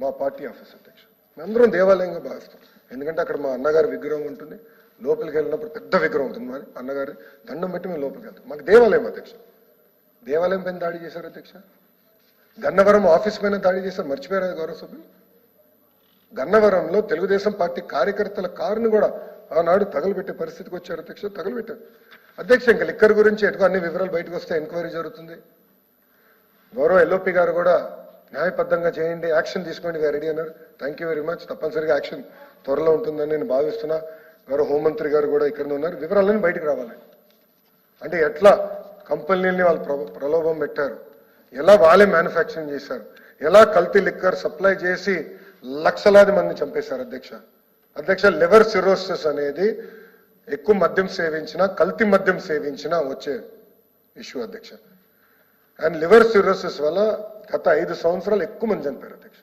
మా పార్టీ ఆఫీస్ అధ్యక్ష, మేమందరం దేవాలయంగా భావిస్తాం. ఎందుకంటే అక్కడ మా అన్నగారి విగ్రహం ఉంటుంది, లోపలికి వెళ్ళినప్పుడు పెద్ద విగ్రహం ఉంటుంది, మరి అన్నగారి దండం పెట్టి మేము లోపలికి వెళ్తాం. మాకు దేవాలయం అధ్యక్ష. దేవాలయం పైన దాడి చేశారు అధ్యక్ష. గన్నవరం ఆఫీస్ పైన దాడి చేశారు, మర్చిపోయారు గౌరవ సభ్యులు. గన్నవరంలో తెలుగుదేశం పార్టీ కార్యకర్తల కారుని కూడా ఆనాడు తగలబెట్టే పరిస్థితికి వచ్చారు అధ్యక్ష, తగలబెట్టారు అధ్యక్ష. ఇంకా లిక్కర్ గురించి ఎటుకో అన్ని వివరాలు బయటకు వస్తే ఎంక్వైరీ జరుగుతుంది. గౌరవ ఎల్ఓపి గారు కూడా న్యాయబద్ధంగా చేయండి, యాక్షన్ తీసుకోండి రెడీ అన్నారు. Thank you very much. తప్పనిసరిగా యాక్షన్ త్వరలో ఉంటుందని నేను భావిస్తున్నా. గౌరవ హోంమంత్రి గారు కూడా ఇక్కడ ఉన్నారు, వివరాలన్నీ బయటకు రావాలి. అంటే ఎట్లా కంపెనీలని వాళ్ళు ప్రలోభం పెట్టారు, ఎలా వాళ్ళే మ్యానుఫ్యాక్చరింగ్ చేశారు, ఎలా కల్తీ లిక్కర్ సప్లై చేసి లక్షలాది మంది చంపేశారు అధ్యక్ష. లివర్ సిరోసిస్ అనేది ఎక్కువ మద్యం సేవించినా, కల్తీ మద్యం సేవించినా వచ్చే ఇష్యూ అధ్యక్ష. అండ్ లివర్ సిరోసిస్ వల్ల గత 5 సంవత్సరాలు ఎక్కువ మంది చనిపోయారు అధ్యక్ష,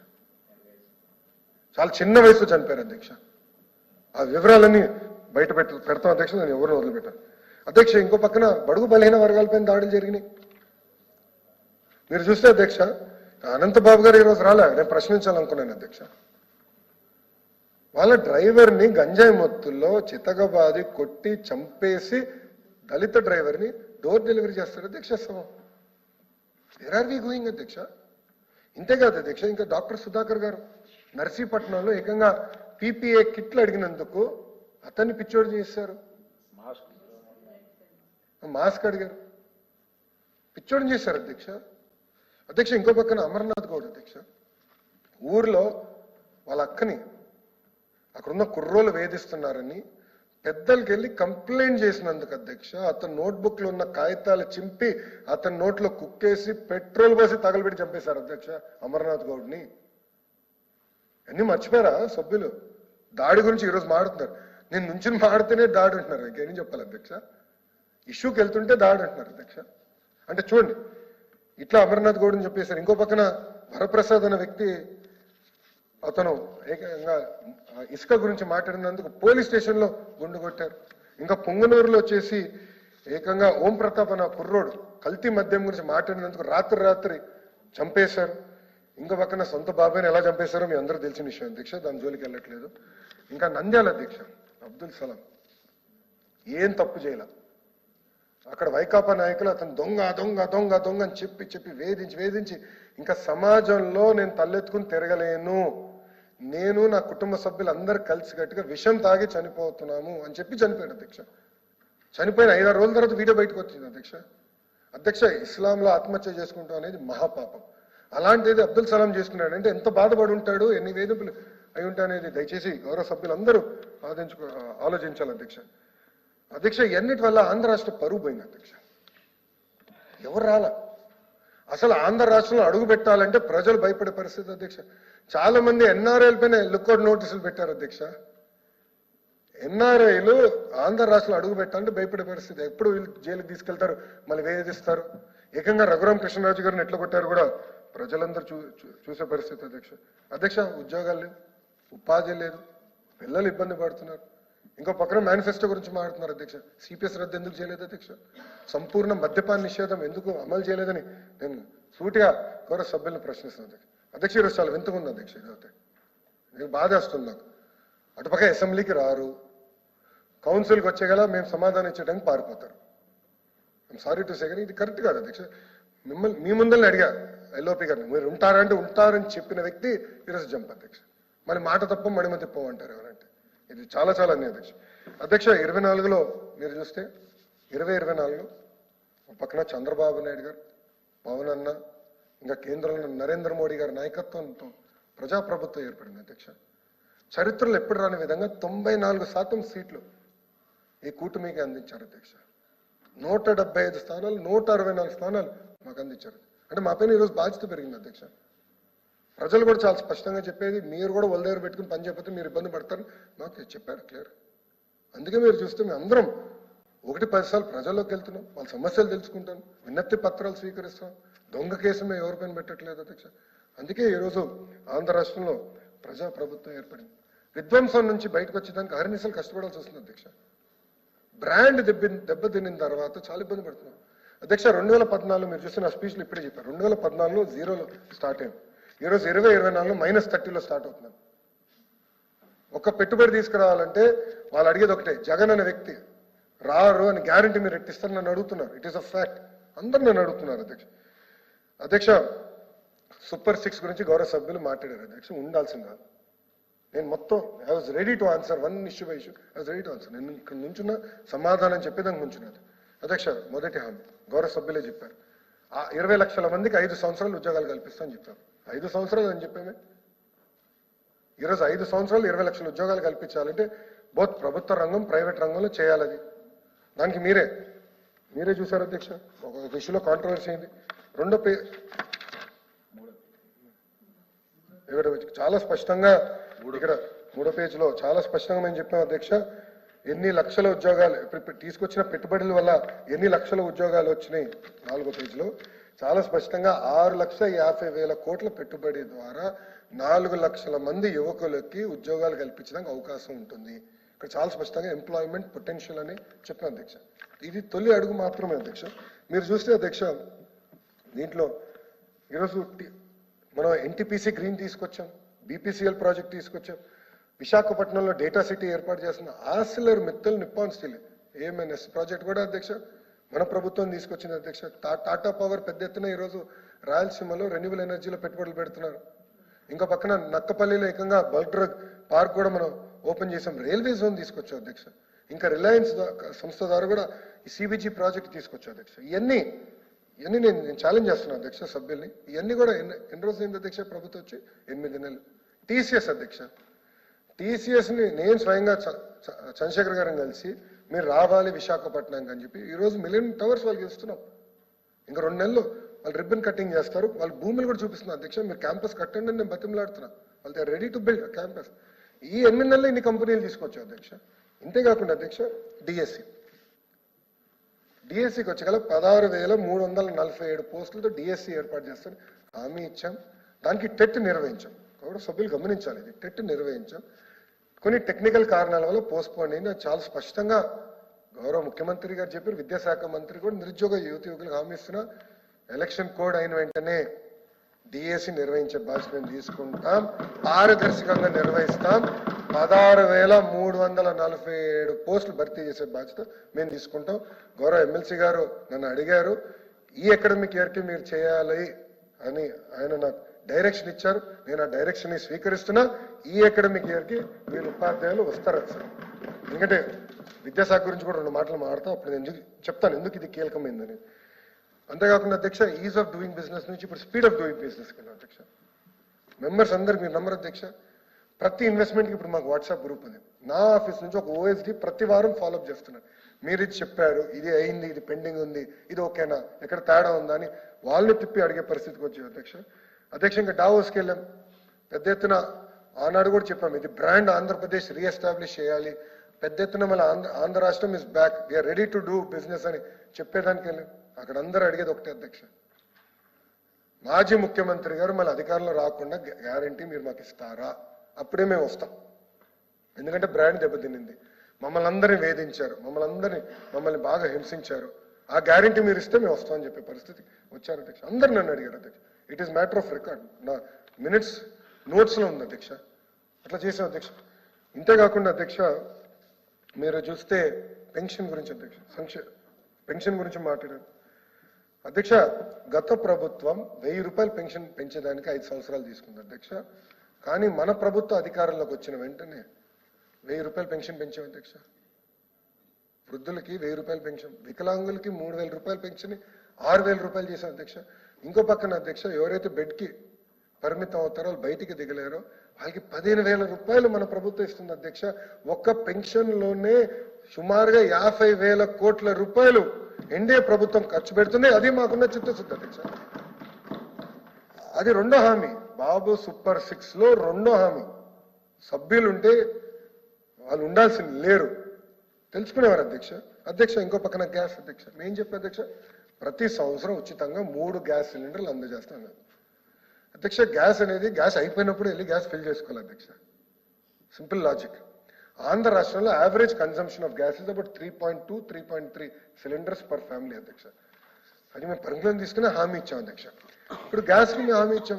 చాలా చిన్న వయసులో చనిపోయారు అధ్యక్ష. ఆ వివరాలన్నీ బయట పెడతాం అధ్యక్ష, నేను ఎవరిని వదిలిపెట్టాను అధ్యక్ష. ఇంకో పక్కన బడుగు బలహీన వర్గాలపైన దాడులు జరిగినాయి. మీరు చూస్తే అధ్యక్ష, అనంతబాబు గారు ఈరోజు రాలే, నేను ప్రశ్నించాలనుకున్నాను అధ్యక్ష. వాళ్ళ డ్రైవర్ని గంజాయి మొత్తుల్లో చితగబాది కొట్టి చంపేసి దళిత డ్రైవర్ని డోర్ డెలివరీ చేస్తారు అధ్యక్ష. వేర్ ఆర్ వి గోయింగ్ అధ్యక్ష? ఇంతేకాదు అధ్యక్ష, ఇంకా డాక్టర్ సుధాకర్ గారు నర్సీపట్నంలో ఏకంగా పీపీఏ కిట్లు అడిగినందుకు అతన్ని పిచ్చోడు చేశారు, మాస్క్ అడిగారు, పిచ్చోడు చేశారు అధ్యక్ష. అధ్యక్ష ఇంకో పక్కన అమర్నాథ్ గౌడ్ అధ్యక్ష, ఊర్లో వాళ్ళ అక్కని అక్కడున్న కుర్రోలు వేధిస్తున్నారని పెద్దలకి వెళ్ళి కంప్లైంట్ చేసినందుకు అధ్యక్ష అతని నోట్బుక్ లో ఉన్న కాగితాలు చింపి అతని నోట్లో కుక్కేసి పెట్రోల్ పోసి తగలబెట్టి చంపేశారు అధ్యక్ష అమర్నాథ్ గౌడ్ని. అన్ని మర్చిపోయారా సభ్యులు? దాడి గురించి ఈరోజు మాడుతున్నారు. నేను నుంచి మాడితేనే దాడి అంటున్నారు. ఇంకేం చెప్పాలి అధ్యక్ష? ఇష్యూకి వెళ్తుంటే దాడి అంటున్నారు అధ్యక్ష. అంటే చూడండి, ఇట్లా అమర్నాథ్ గౌడ్ అని చెప్పేశారు. ఇంకో పక్కన వరప్రసాద్ అనే వ్యక్తి, అతను ఏకంగా ఇసుక గురించి మాట్లాడినందుకు పోలీస్ స్టేషన్ లో గుండు కొట్టారు. ఇంకా పొంగనూరులో వచ్చేసి ఏకంగా ఓం ప్రతాప్ అన్న కుర్రోడు కల్తీ మద్యం గురించి మాట్లాడినందుకు రాత్రి చంపేశారు. ఇంకో పక్కన సొంత బాబాయ్ని ఎలా చంపేశారో మీ అందరూ తెలిసిన విషయం అధ్యక్ష, దాని జోలికి వెళ్ళట్లేదు. ఇంకా నంద్యాల అధ్యక్ష అబ్దుల్ సలాం ఏం తప్పు చేయాల, అక్కడ వైకాపా నాయకులు అతను దొంగ దొంగ దొంగ దొంగ అని చెప్పి వేధించి ఇంకా సమాజంలో నేను తలెత్తుకుని తిరగలేను, నేను నా కుటుంబ సభ్యులు అందరు కలిసి గట్టిగా విషం తాగి చనిపోతున్నాము అని చెప్పి చనిపోయాడు అధ్యక్ష. చనిపోయిన 5-6 రోజుల తర్వాత వీడియో బయటకు వచ్చింది అధ్యక్ష. ఇస్లాంలో ఆత్మహత్య చేసుకుంటాం అనేది మహాపాపం. అలాంటిది అబ్దుల్ సలాం చేసుకున్నాడు అంటే ఎంత బాధపడి ఉంటాడు, ఎన్ని వేధింపులు అయి ఉంటాయి అనేది దయచేసి గౌరవ సభ్యులందరూ ఆలోచించాలి అధ్యక్ష. ఎన్నిటి వల్ల ఆంధ్ర రాష్ట్ర పరువు పోయింది అధ్యక్ష. ఎవరు రాలా అసలు ఆంధ్ర రాష్ట్రంలో అడుగు పెట్టాలంటే ప్రజలు భయపడే పరిస్థితి అధ్యక్ష. చాలా మంది ఎన్ఆర్ఐల పైన లుక్అవుట్ నోటీసులు పెట్టారు అధ్యక్ష. ఎన్ఆర్ఐలు ఆంధ్ర రాష్ట్రంలో అడుగు పెట్టాలంటే భయపడే పరిస్థితి. ఎప్పుడు వీళ్ళు జైలుకి తీసుకెళ్తారు, మళ్ళీ వేధిస్తారు. ఏకంగా రఘురామ కృష్ణరాజు గారిని ఎట్లా కొట్టారు కూడా ప్రజలందరూ చూసే పరిస్థితి అధ్యక్ష. ఉద్యోగాలు లేవు, ఉపాధి లేదు, పిల్లలు ఇబ్బంది పడుతున్నారు. ఇంకో పక్కన మేనిఫెస్టో గురించి మాట్లాడుతున్నారు అధ్యక్ష. సిపిఎస్ రద్దు ఎందుకు చేయలేదు అధ్యక్ష? సంపూర్ణ మద్యపాన నిషేధం ఎందుకు అమలు చేయలేదని నేను సూటిగా గౌరవ సభ్యులను ప్రశ్నిస్తున్నాను అధ్యక్ష. ఈరోజు చాలా వింతగా ఉంది అధ్యక్ష. ఇదైతే నేను బాధేస్తుంది నాకు. అటుపక్క అసెంబ్లీకి రారు, కౌన్సిల్కి వచ్చేగల మేము సమాధానం ఇచ్చేయడానికి పారిపోతారు. ఐఎమ్ సారీ టు సే, కానీ ఇది కరెక్ట్ కాదు అధ్యక్ష. మీ ముందల్ని అడిగా ఎల్ఓపి గారిని, మీరు ఉంటారంటే ఉంటారని చెప్పిన వ్యక్తి ఈరోజు జంప్ అధ్యక్ష. మళ్ళీ మాట తప్ప మడిమ తిప్పమంటారు ఎవరంటే. ఇది చాలా అన్యాయం అధ్యక్ష. 24లో మీరు చూస్తే 2024లో పక్కన చంద్రబాబు నాయుడు గారు, పవన్ అన్న, ఇంకా కేంద్రంలో నరేంద్ర మోడీ గారి నాయకత్వంతో ప్రజాప్రభుత్వం ఏర్పడింది అధ్యక్ష. చరిత్రలో ఎప్పుడు రాని విధంగా 94% సీట్లు ఈ కూటమికి అందించారు అధ్యక్ష. 175 స్థానాలు, 164 స్థానాలు మాకు అందించారు. అంటే మా పైన ఈరోజు బాధ్యత పెరిగింది అధ్యక్ష. ప్రజలు కూడా చాలా స్పష్టంగా చెప్పేది, మీరు కూడా వాళ్ళ దగ్గర పెట్టుకుని పని చెప్పితే మీరు ఇబ్బంది పడతారు మాకు చెప్పారు క్లియర్. అందుకే మీరు చూస్తే మేము అందరం 1-10 సార్లు ప్రజల్లోకి వెళ్తున్నాం, వాళ్ళ సమస్యలు తెలుసుకుంటాం, విన్నతి పత్రాలు స్వీకరిస్తాం. దొంగ కేసు మేము ఎవరి పైన పెట్టట్లేదు అధ్యక్ష. అందుకే ఈరోజు ఆంధ్ర రాష్ట్రంలో ప్రజాప్రభుత్వం ఏర్పడింది. విధ్వంసం నుంచి బయటకు వచ్చేదానికి అహర్నిశలు కష్టపడాల్సి వస్తుంది అధ్యక్ష. బ్రాండ్ దెబ్బతిన్న తర్వాత చాలా ఇబ్బంది పడుతున్నాం అధ్యక్ష. 2014 మీరు చూస్తే నా స్పీచ్లు ఇప్పుడే చెప్పారు, 2014లో 0లో స్టార్ట్ అయింది. ఈరోజు 2024లో -30లో స్టార్ట్ అవుతున్నాను. ఒక పెట్టుబడి తీసుకురావాలంటే వాళ్ళు అడిగేది ఒకటే, జగన్ అనే వ్యక్తి రారు అని గ్యారంటీ మీరు ఎట్టిస్తారు నన్ను అడుగుతున్నారు. It is a fact. అందరు నన్ను అడుగుతున్నారు అధ్యక్ష. సూపర్ 6 గురించి గౌరవ సభ్యులు మాట్లాడారు అధ్యక్ష. ఉండాల్సింది కాదు. నేను మొత్తం I was ready to answer one issue by issue. I was ready to answer. నేను ఇక్కడ నుంచున్న సమాధానం చెప్పేదానికి నుంచున్నది అధ్యక్ష. మొదటి హామీ గౌరవ సభ్యులే చెప్పారు, 20 లక్షల మందికి 5 సంవత్సరాలు ఉద్యోగాలు కల్పిస్తామని చెప్పారు. 5 సంవత్సరాలు అని చెప్పామే. ఈరోజు 5 సంవత్సరాలు 20 లక్షల ఉద్యోగాలు కల్పించాలంటే బోత్ ప్రభుత్వ రంగం, ప్రైవేట్ రంగంలో చేయాలి. దానికి మీరే చూసారు అధ్యక్ష. ఒక ఇష్యూలో కాంట్రవర్సీ అయింది. చాలా స్పష్టంగా ఇక్కడ 3వ పేజీలో చాలా స్పష్టంగా మేము చెప్పాం అధ్యక్ష. ఎన్ని లక్షల ఉద్యోగాలు తీసుకొచ్చిన పెట్టుబడుల వల్ల ఎన్ని లక్షల ఉద్యోగాలు వచ్చినాయి 4వ పేజీలో చాలా స్పష్టంగా 6,50,000 కోట్ల పెట్టుబడి ద్వారా 4 లక్షల మంది యువకులకి ఉద్యోగాలు కల్పించడానికి అవకాశం ఉంటుంది. ఇక్కడ చాలా స్పష్టంగా ఎంప్లాయ్మెంట్ పొటెన్షియల్ అని చెప్పిన అధ్యక్ష. ఇది తొలి అడుగు మాత్రమే అధ్యక్ష. మీరు చూస్తే అధ్యక్ష దీంట్లో ఈరోజు మనం ఎన్టీపీసీ గ్రీన్ తీసుకొచ్చాం, బీపీసీఎల్ ప్రాజెక్ట్ తీసుకొచ్చాం. విశాఖపట్నంలో డేటా సిటీ ఏర్పాటు చేస్తున్న ఆసిలర్ Mittal Nippon steel AMNS project కూడా అధ్యక్ష మన ప్రభుత్వం తీసుకొచ్చింది అధ్యక్ష. టాటా పవర్ పెద్ద ఎత్తున ఈరోజు రాయలసీమలో రెన్యూబుల్ ఎనర్జీలో పెట్టుబడులు పెడుతున్నారు. ఇంకో పక్కన నక్కపల్లిలో ఏకంగా బల్క్ డ్రగ్ పార్క్ కూడా మనం ఓపెన్ చేసాం. రైల్వే జోన్ తీసుకొచ్చాం అధ్యక్ష. ఇంకా రిలయన్స్ సంస్థ ద్వారా కూడా ఈ సిబిజీ ప్రాజెక్ట్ తీసుకొచ్చాం అధ్యక్ష. ఇవన్నీ నేను ఛాలెంజ్ చేస్తున్నాను అధ్యక్ష సభ్యుల్ని. ఇవన్నీ కూడా ఎన్ని రోజులు అయింది అధ్యక్ష ప్రభుత్వం వచ్చి? 8 నెలలు. టీసీఎస్ అధ్యక్ష, టీసీఎస్ని నేను స్వయంగా చంద్రశేఖర్ గారిని కలిసి మీరు రావాలి విశాఖపట్నం అని చెప్పి ఈరోజు మిలియన్ టవర్స్ వాళ్ళకి ఇస్తున్నాం. ఇంకా 2 నెలలు వాళ్ళు రిబ్బన్ కటింగ్ చేస్తారు. వాళ్ళు భూములు కూడా చూపిస్తున్నారు అధ్యక్ష. మీరు క్యాంపస్ కట్టండి అని నేను బతిమలాడుతున్నా. వాళ్ళు they ready to build campus. ఈ 8 నెలలు ఇన్ని కంపెనీలు తీసుకొచ్చాం అధ్యక్ష. ఇంతేకాకుండా అధ్యక్ష డిఎస్సికి వచ్చగల 16,347 పోస్టులతో డిఎస్సి ఏర్పాటు చేస్తాను హామీ ఇచ్చాం. దానికి టెట్ నిర్వహించాం. కాబట్టి సభ్యులు గమనించాలి, ఇది టెట్ నిర్వహించాం. కొన్ని టెక్నికల్ కారణాల వల్ల పోస్ట్పోన్ అయింది. అది చాలా స్పష్టంగా గౌరవ ముఖ్యమంత్రి గారు చెప్పారు. విద్యాశాఖ మంత్రి కూడా నిరుద్యోగ యువకులకు హామీ ఇస్తున్నా. ఎలక్షన్ కోడ్ అయిన వెంటనే డిఎస్సి నిర్వహించే బాధ్యత మేము తీసుకుంటాం. పారదర్శకంగా నిర్వహిస్తాం. 16,347 పోస్టులు భర్తీ చేసే బాధ్యత మేము తీసుకుంటాం. గౌరవ ఎమ్మెల్సీ గారు నన్ను అడిగారు ఈ అకాడమిక్ ఇయర్కి మీరు చేయాలి అని ఆయన నాకు డైరెక్షన్ ఇచ్చారు. నేను ఆ డైరెక్షన్ ని స్వీకరిస్తున్నా. ఈ అకాడమిక్ ఇయర్కి వీళ్ళు ఉపాధ్యాయులు వస్తారు సార్. ఎందుకంటే విద్యాశాఖ గురించి కూడా 2 మాటలు మాట్లాడతాం. అప్పుడు నేను చెప్తాను ఎందుకు ఇది కీలకమైందని. అంతేకాకుండా అధ్యక్ష ఈజ్ ఆఫ్ డూయింగ్ బిజినెస్ నుంచి ఇప్పుడు స్పీడ్ ఆఫ్ డూయింగ్ బిజినెస్ కింద అధ్యక్ష మెంబర్స్ అందరు మీరు నంబర్ అధ్యక్ష. ప్రతి ఇన్వెస్ట్మెంట్కి ఇప్పుడు మాకు వాట్సాప్ గ్రూప్ ఉంది. నా ఆఫీస్ నుంచి ఒక ఓఎస్డి ప్రతి వారం ఫాలోఅప్ చేస్తున్నారు. మీరు ఇది చెప్పారు, ఇది అయింది, ఇది పెండింగ్ ఉంది, ఇది ఓకేనా, ఎక్కడ తేడా ఉందా అని వాళ్ళని తిప్పి అడిగే పరిస్థితికి వచ్చాయి అధ్యక్ష. అధ్యక్ష ఇంకా డావోస్కి వెళ్ళాం. పెద్ద ఎత్తున ఆనాడు కూడా చెప్పాం ఇది బ్రాండ్ ఆంధ్రప్రదేశ్ రీఎస్టాబ్లిష్ చేయాలి. పెద్ద ఎత్తున మళ్ళీ ఆంధ్ర రాష్ట్రం is back, we're ready to do business అని చెప్పేదానికి వెళ్ళాం. అక్కడ అందరూ అడిగేది ఒకటే అధ్యక్ష, మాజీ ముఖ్యమంత్రి గారు మళ్ళీ అధికారంలో రాకుండా గ్యారంటీ మీరు మాకు ఇస్తారా? అప్పుడే మేము వస్తాం. ఎందుకంటే బ్రాండ్ దెబ్బతినింది. మమ్మల్ని అందరినీ వేధించారు, మమ్మల్ని బాగా హింసించారు. ఆ గ్యారంటీ మీరు ఇస్తే మేము వస్తామని చెప్పే పరిస్థితి వచ్చారు అధ్యక్ష. అందరు నన్ను అడిగారు అధ్యక్ష. It is matter of record, నా మినిట్స్ నోట్స్లో ఉంది అధ్యక్ష. అట్లా చేసాం అధ్యక్ష. ఇంతేకాకుండా అధ్యక్ష మీరు చూస్తే పెన్షన్ గురించి అధ్యక్ష, పెన్షన్ గురించి మాట్లాడారు అధ్యక్ష. గత ప్రభుత్వం 1000 రూపాయలు పెన్షన్ పెంచేదానికి 5 సంవత్సరాలు తీసుకుంది అధ్యక్ష. కానీ మన ప్రభుత్వ అధికారంలోకి వచ్చిన వెంటనే 1000 రూపాయలు పెన్షన్ పెంచాం అధ్యక్ష. వృద్ధులకి 1000 రూపాయలు పెన్షన్, వికలాంగులకి 3000 రూపాయలు పెన్షన్ 6000 రూపాయలు చేశాం అధ్యక్ష. ఇంకో పక్కన అధ్యక్ష ఎవరైతే బెడ్కి పరిమితం అవుతారో వాళ్ళు బయటికి దిగలేరో వాళ్ళకి 15,000 రూపాయలు మన ప్రభుత్వం ఇస్తుంది అధ్యక్ష. ఒక్క పెన్షన్లోనే సుమారుగా 50,000 కోట్ల రూపాయలు ఎన్డీఏ ప్రభుత్వం ఖర్చు పెడుతుంది. అది మాకున్న చిత్తశుద్ధి అధ్యక్ష. అది 2వ హామీ. బాబు సూపర్ 6లో 2వ హామీ. సభ్యులుంటే వాళ్ళు ఉండాల్సింది లేరు, తెలుసుకునేవారు అధ్యక్ష. అధ్యక్ష ఇంకో పక్కన గ్యాస్ అధ్యక్ష. నేను చెప్పే అధ్యక్ష ప్రతి సంవత్సరం ఉచితంగా 3 గ్యాస్ సిలిండర్లు అందజేస్తాను అధ్యక్ష. గ్యాస్ అనేది గ్యాస్ అయిపోయినప్పుడు వెళ్ళి గ్యాస్ ఫిల్ చేసుకోవాలి అధ్యక్ష. Simple logic. ఆంధ్ర రాష్ట్రంలో average consumption of gas is about 3.2, 3.3 cylinders per family అధ్యక్ష. అది మేము పరిగణలోకి తీసుకుని హామీ ఇచ్చాం అధ్యక్ష. ఇప్పుడు గ్యాస్కి మేము హామీ ఇచ్చాం.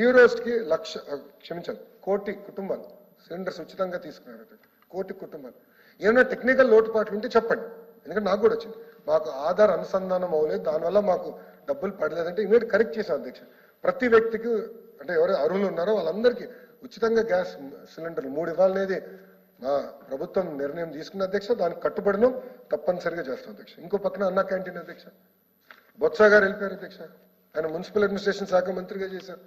ఈ రోజుకి 1,00,000 కోటి కుటుంబాలు సిలిండర్స్ ఉచితంగా తీసుకున్నారు అధ్యక్ష. కోటి కుటుంబాలు. ఏమైనా టెక్నికల్ లోటుపాట్లు ఉంటే చెప్పండి, ఎందుకంటే నాకు కూడా వచ్చింది. మాకు ఆధార్ అనుసంధానం అవ్వలేదు, దానివల్ల మాకు డబ్బులు పడలేదంటే ఇమీడియట్ కరెక్ట్ చేశాం అధ్యక్ష. ప్రతి వ్యక్తికి అంటే ఎవరు అర్హులు ఉన్నారో వాళ్ళందరికీ ఉచితంగా గ్యాస్ సిలిండర్లు 3 ఇవ్వాలనేది మా ప్రభుత్వం నిర్ణయం తీసుకున్న అధ్యక్ష. దానికి కట్టుబడినం, తప్పనిసరిగా చేస్తాం అధ్యక్ష. ఇంకో పక్కన అన్నా క్యాంటీన్ అధ్యక్ష. బొత్స గారు వెళ్ళిపోయారు అధ్యక్ష. ఆయన మున్సిపల్ అడ్మినిస్ట్రేషన్ శాఖ మంత్రిగా చేశారు.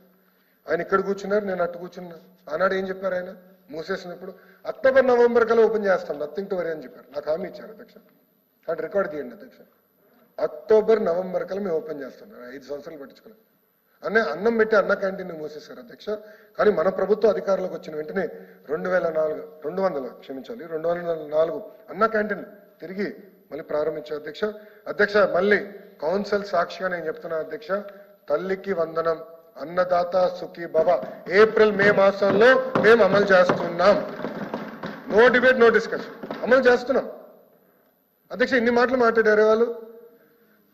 ఆయన ఇక్కడ కూర్చున్నారు, నేను అట్టు కూర్చున్నా. ఆనాడు ఏం చెప్పారు ఆయన మూసేసినప్పుడు? అక్టోబర్ నవంబర్ కల్లా ఓపెన్ చేస్తాం, నథింగ్ టు వరీ అని చెప్పారు. నాకు హామీ ఇచ్చారు అధ్యక్ష. అటు రికార్డ్ తీయండి అధ్యక్ష. అక్టోబర్ నవంబర్ కల్లా మేము ఓపెన్ చేస్తాం. 5 సంవత్సరాలు పట్టించుకోలేదు. అన్నం పెట్టి అన్న క్యాంటీన్ మూసేశారు అధ్యక్ష. కానీ మన ప్రభుత్వ అధికారంలోకి వచ్చిన వెంటనే 204 అన్న క్యాంటీన్ తిరిగి మళ్ళీ ప్రారంభించారు అధ్యక్ష. అధ్యక్ష మళ్ళీ కౌన్సిల్ సాక్షిగా నేను చెప్తున్నా అధ్యక్ష, తల్లికి వందనం, అన్నదాత సుఖీ భవ ఏప్రిల్ మే మాసంలో మేము అమలు చేస్తున్నాం. నో డిబేట్, నో డిస్కషన్, అమలు చేస్తున్నాం అధ్యక్ష. ఇన్ని మాటలు మాట్లాడారు వాళ్ళు.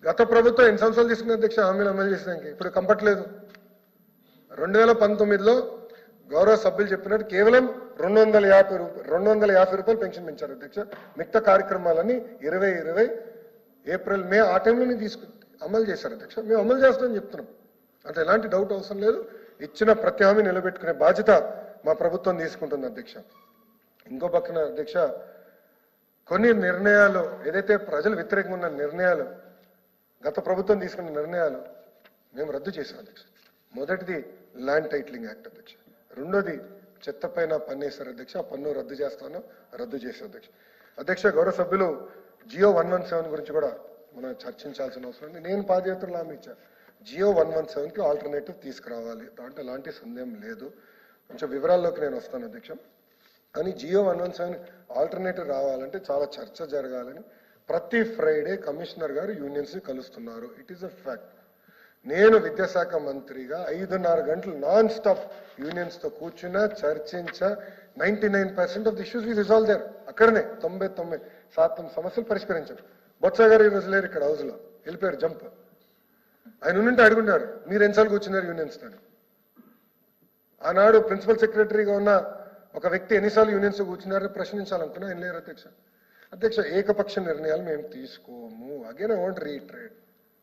గత ప్రభుత్వం ఎన్ని సంవత్సరాలు తీసుకున్న అధ్యక్ష హామీలు అమలు చేసినాక? ఇప్పుడు కంపట్లేదు. 2019లో గౌరవ సభ్యులు చెప్పినట్టు కేవలం 250 రూపాయలు పెన్షన్ పెంచారు అధ్యక్ష. మిగతా కార్యక్రమాలని 2020 ఏప్రిల్ మే ఆ టైంలోనే అమలు చేశారు అధ్యక్ష. మేము అమలు చేస్తామని చెప్తున్నాం, అంటే ఎలాంటి డౌట్ అవసరం లేదు. ఇచ్చిన ప్రతి హామీ నిలబెట్టుకునే బాధ్యత మా ప్రభుత్వం తీసుకుంటుంది అధ్యక్ష. ఇంకో పక్కన అధ్యక్ష, కొన్ని నిర్ణయాలు ఏదైతే ప్రజలు వ్యతిరేకంగా ఉన్న నిర్ణయాలు, గత ప్రభుత్వం తీసుకున్న నిర్ణయాలు మేము రద్దు చేశాం అధ్యక్ష. మొదటిది ల్యాండ్ టైటిలింగ్ యాక్ట్ అధ్యక్ష. రెండోది చెత్త పైన పన్ను వేశారు అధ్యక్ష. ఆ పన్ను రద్దు చేశాం అధ్యక్ష. అధ్యక్ష, గౌరవ సభ్యులు జియో 117 గురించి కూడా మనం చర్చించాల్సిన అవసరం ఉంది. నేను పాదయాత్రలో హామీ ఇచ్చాను, జియో 117కి ఆల్టర్నేటివ్ తీసుకురావాలి, దాంట్లో ఎలాంటి సందేహం లేదు. కొంచెం వివరాల్లోకి నేను వస్తాను అధ్యక్ష. కానీ జియో 117 ఆల్టర్నేటివ్ రావాలంటే చాలా చర్చ జరగాలని ప్రతి ఫ్రైడే కమిషనర్ గారు యూనియన్స్ కలుస్తున్నారు. It is a fact. నేను విద్యాశాఖ మంత్రిగా 5.5 గంటలు నాన్ స్టాప్ యూనియన్స్ తో కూర్చున్నా, చర్చించా. 99% of the issues we resolve there. అక్కడనే 99% సమస్యలు పరిష్కరించారు. బొత్స గారు ఈ రోజు లేరు ఇక్కడ, హౌస్ లో వెళ్ళిపోయారు, జంప్. ఆయన ఉంటే అడుగుంటారు, మీరు ఎన్నిసార్లు కూర్చున్నారు యూనియన్స్ తో. ఆనాడు ప్రిన్సిపల్ సెక్రటరీగా ఉన్న ఒక వ్యక్తి ఎన్నిసార్లు యూనియన్స్ కూర్చున్నారని ప్రశ్నించాలనుకున్నా ఆయన లేరు అధ్యక్ష. అధ్యక్ష, ఏకపక్ష నిర్ణయాలు మేము తీసుకోము. అగైన్ ఐ వాంట్ రీట్రేడ్,